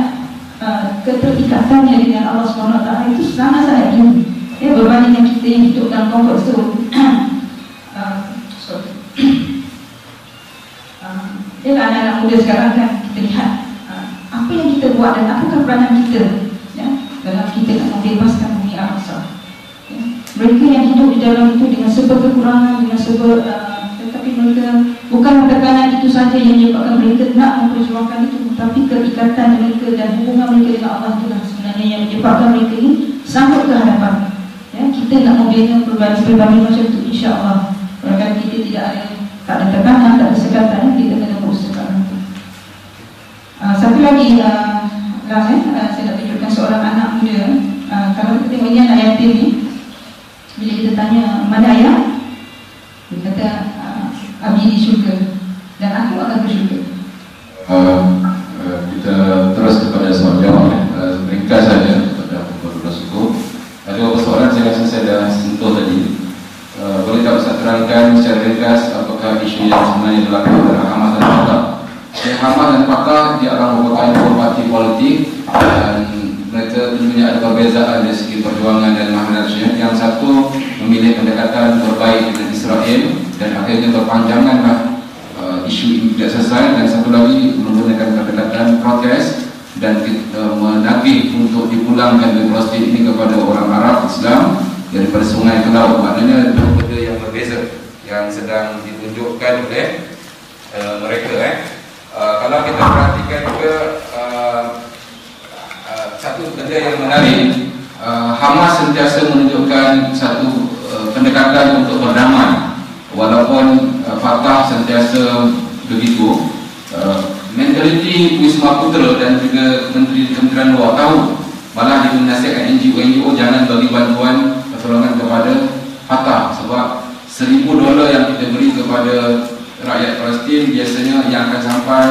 Speaker 4: keterikatannya dengan Allah Subhanahu Wa Taala itu sangat-sangat tinggi. Berbanding dengan kita yang hidup dalam comfort zone. Ialah anak-anak muda sekarang kan, kita lihat apa yang kita buat dan apakah peranan kita dalam kita nak membebaskan bumi Al-Aqsa. Mereka yang hidup di dalam itu dengan serba kekurangan, dengan serba tetapi mereka bukan tekanan itu saja yang menyebabkan mereka nak memperjuangkan itu, tetapi keikatan mereka dan hubungan mereka dengan Allah itulah sebenarnya yang menyebabkan mereka ini sanggup ke hadapan. Kita nak membina berbagai macam itu, insya-Allah. Kalau kita tak ada tekanan, tak ada sekatan, kita kena berusaha itu. Satu lagi, saya nak tunjukkan seorang anak muda. Kalau kita tengok ini anak yatim ni, bila kita tanya mana ayah, dia kata Abi di syurga dan aku akan ke syurga.
Speaker 2: Kita terus kepada soal jawab. Ringkas saja kepada Bapak Suku. Ada beberapa soalan saya rasa saya dah sentuh tadi. Boleh tak Ustaz terangkan secara ringkas apakah isu yang sebenarnya berlaku antara Hamas dan Fatah? Hamas dan Fatah dia adalah merupakan dua parti politik dan mereka tentunya ada perbezaan dari segi perjuangan dan manhajnya. Yang satu memilih pendekatan berbaik dengan Israel dan akhirnya berpanjanganlah isu ini tidak selesai, dan satu lagi menggunakan pendekatan protes dan menagih untuk dipulangkan dari Palestin ini kepada orang Arab Islam daripada sungai ke laut. Maknanya dua benda yang berbeza yang sedang ditunjukkan oleh mereka. Kalau kita perhatikan juga satu benda yang menarik, Hamas sentiasa menunjukkan satu pendekatan untuk berdamai, walaupun Fatah sentiasa begitu. Mentaliti Wisma Putra dan juga Kementerian Luar tahu, malah dinasihatkan NGO jangan bagi bantuan pertolongan kepada Fatah sebab $1,000 yang kita beri kepada rakyat Palestin biasanya yang akan sampai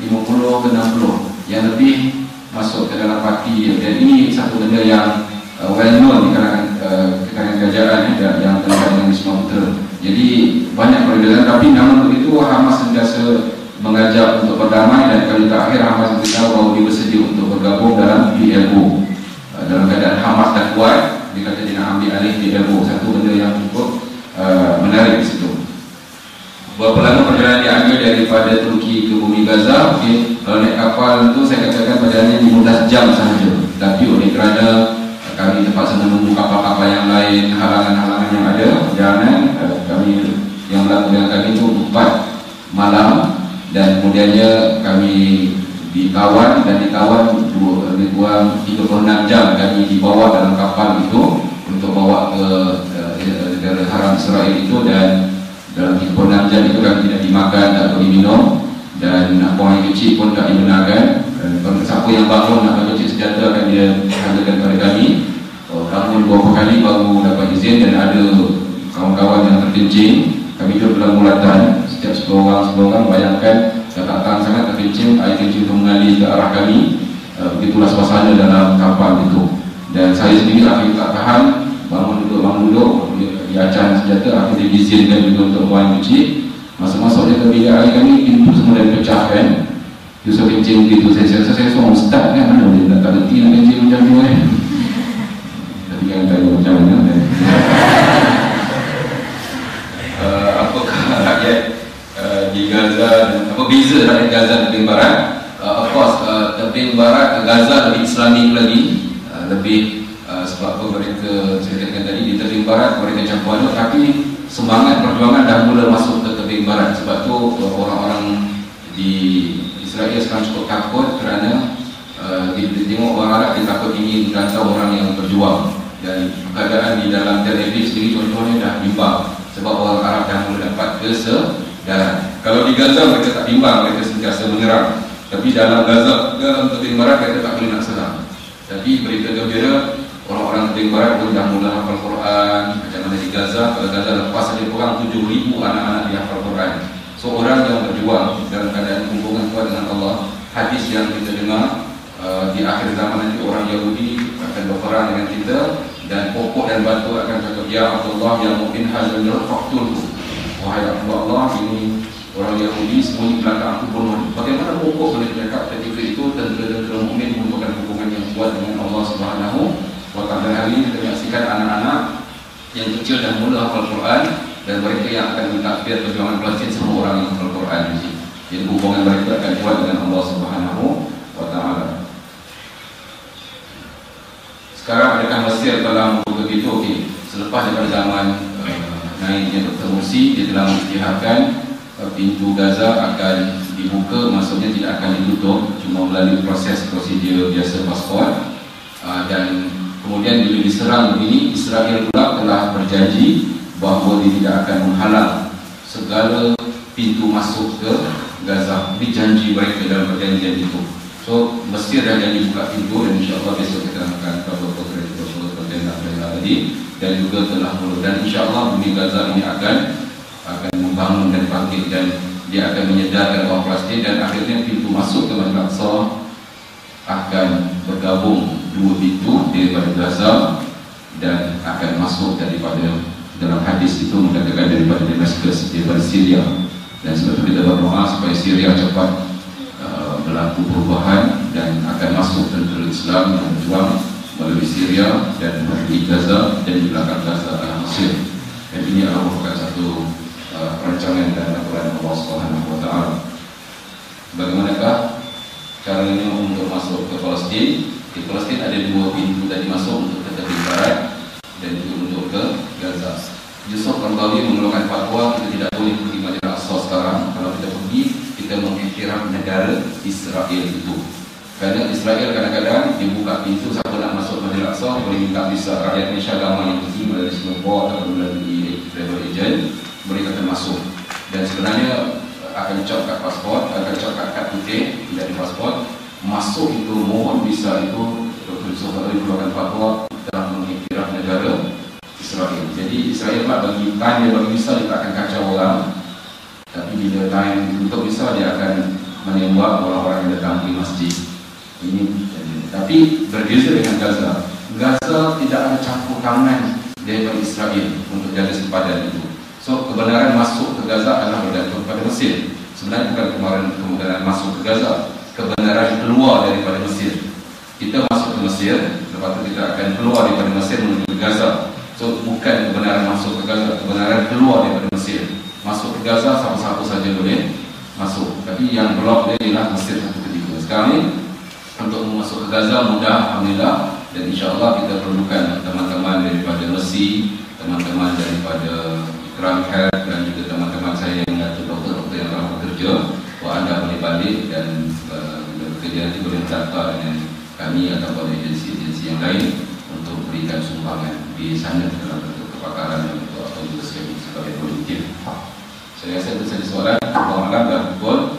Speaker 2: 50 ke 60, yang lebih masuk ke dalam parti. Dan ini satu benda yang well known di kalangan kerajaan yang terkait dengan Sumatera Utara. Jadi banyak perbezaan, tapi namun begitu Hamas sentiasa mengajak untuk berdamai, dan kali terakhir Hamas beritahu bahawa dia bersedia untuk bergabung dalam PLO. Dalam keadaan Hamas dah kuat, dia kata dia nak ambil alih PLO. Satu benda yang cukup menarik di situ. Berapa lama perjalanan diambil daripada Turki ke bumi Gaza? Okay. Kalau naik kapal itu saya katakan perjalanan 15 jam sahaja. Tapi oleh kerana kami terpaksa menunggu kapal-kapal yang lain, halangan-halangan yang ada perjalanan, kami yang berlaku dengan kami itu 4 malam, dan kemudiannya kami ditawan lebih kurang 36 jam kami dibawa dalam kapal itu untuk bawa ke negara haram Israel itu. Dan dalam 36 jam itu kami tidak dimakan, tak boleh minum, dan buang air kecil pun tak dibenarkan. Siapa yang bangun nak baca senjata akan dia hadirkan kepada kami. Bangun beberapa kali baru dapat izin, dan ada kawan-kawan yang terkencing. Kami duduk dalam bulatan, setiap 10 orang bayangkan datang sangat terkencing, air kencing itu mengalir ke arah kami. Begitulah suasana dalam kapal itu. Dan saya sendiri akhirnya tak tahan, bangun duduk, diacah senjata, akhirnya diizinkan juga untuk buang kecil. Masuk-masuknya ke bilik air kami, pintu semua dah dipecahkan. Yusuf kencing begitu, saya seorang ustaz kan, mana boleh nak tak reti nak kencing macam ni kan. Tapi kan tanya macam mana. Apakah rakyat di Gaza, apa beza rakyat Gaza dan tebing barat? Of course, tebing barat Gaza lebih Islamik lagi, lebih sebab apa mereka saya katakan tadi, di tebing barat mereka campur aduk, tapi semangat perjuangan dah mula masuk ke tebing barat. Sebab tu orang-orang di Israel sekarang cukup takut kerana dia tengok orang Arab, dia takut ingin rantau orang yang berjuang. Dan keadaan di dalam Tel Aviv sendiri contohnya dah bimbang, sebab orang Arab dah mula dapat kesedaran. Kalau di Gaza mereka tak bimbang, mereka sentiasa menyerang. Tapi dalam Gaza, dalam tebing barat mereka tak boleh nak serang. Tapi berita gembira, orang-orang tebing barat pun dah mula hafal Quran. Macam mana di Gaza, kalau Gaza lepas saja kurang 7,000 anak-anak yang hafal Quran. So orang yang berjuang dalam keadaan hubungan kuat dengan Allah. Hadis yang kita dengar di akhir zaman nanti, orang Yahudi akan berperang dengan kita, dan pokok dan batu akan cakap, ya Abdullah, ya Mu'min hazal faqtulhu. Wahai Allah, ini orang Yahudi sembunyi belakang aku bunuh. Bagaimana pokok boleh bercakap ketika itu? Tentera-tentera mukmin membutuhkan hubungan yang kuat dengan Allah Subhanahu wa Ta'ala. Hari ini kita menyaksikan anak-anak yang kecil dan mula hafal Quran, dan mereka yang akan mentakbir perjuangan Palestin, semua orang yang hafal Quran. Jadi hubungan mereka akan kuat dengan Allah Subhanahu wa Ta'ala. Sekarang adakah Mesir telah membuka begitu? Okey, selepas daripada zaman naiknya Dr. Mursi, dia telah mengisytiharkan pintu Gaza akan dibuka, maksudnya tidak akan ditutup, cuma melalui proses prosedur biasa pasport. Dan kemudian bila diserang begini, Israel pula telah berjanji bahawa dia tidak akan menghalang segala pintu masuk ke Gaza. Ini janji mereka dalam perjanjian itu. So Mesir dah janji buka pintu, dan insyaAllah besok kita akan beberapa tadi, dan juga telah mula. Dan insyaAllah bumi Gaza ini akan membangun dan bangkit, dan dia akan menyedarkan orang Palestin, dan akhirnya pintu masuk ke Masjid Al-Aqsa akan bergabung dua pintu daripada Gaza, dan akan masuk daripada, dalam hadis itu mengatakan daripada Damascus, daripada Syria. Dan sebab itu kita berdoa supaya Syria cepat berlaku perubahan, dan akan masuk tentera Islam yang berjuang melalui Syria dan melalui Gaza, dan di belakang Gaza adalah Mesir. Dan ini adalah merupakan satu perancangan dan aturan Allah Subhanahu wa Ta'ala. Bagaimanakah caranya untuk masuk ke Palestin? Di Palestin ada dua pintu tadi masuk, untuk ke tepi barat dan juga untuk ke Gaza. Yusuf Qaradawi mengeluarkan fatwa kita tidak boleh pergi Masjid Al-Aqsa sekarang. Kalau kita pergi, kita mengiktiraf negara Israel itu. Kerana Israel kadang-kadang dibuka pintu, siapa nak masuk Masjid Al-Aqsa boleh minta visa. Rakyat Malaysia agama yang pergi melalui Singapura atau melalui travel agent, mereka akan masuk. Dan sebenarnya akan cop kat pasport, akan cop kat kad putih, tidak di pasport. Masuk itu, mohon visa itu, Dr. Yusuf Qaradawi keluarkan fatwa dalam mengiktiraf negara Israel. Jadi Israel pula bagi tanya, bagi visa, dia tak akan kacau orang. Tapi bila time untuk visa dia akan menembak orang-orang yang datang di masjid. Ini, tapi berbeza dengan Gaza. Gaza tidak ada campur tangan daripada Israel untuk jaga sempadan itu. So kebenaran masuk ke Gaza adalah bergantung pada Mesir. Sebenarnya bukan kebenaran masuk ke Gaza, kebenaran keluar daripada Mesir. Kita masuk ke Mesir, lepas itu kita akan keluar daripada Mesir menuju ke Gaza. So bukan kebenaran masuk ke Gaza, kebenaran keluar daripada Mesir. Masuk ke Gaza siapa-siapa saja boleh masuk, tapi yang blok dia ialah Mesir satu ketika. Sekarang ni untuk masuk ke Gaza mudah, alhamdulillah, dan insya-Allah kita perlukan teman-teman daripada Mesir, teman-teman daripada Ikram Health dan juga teman-teman saya yang doktor-doktor yang telah bekerja. Bahawa anda boleh balik dan bekerja nanti boleh bercakap dengan kami ataupun agensi-agensi yang lain untuk berikan sumbangan di sana dalam bentuk kepakaran dan bentuk atau juga sebagai volunteer. Saya rasa itu saja soalan. Selamat malam dan pukul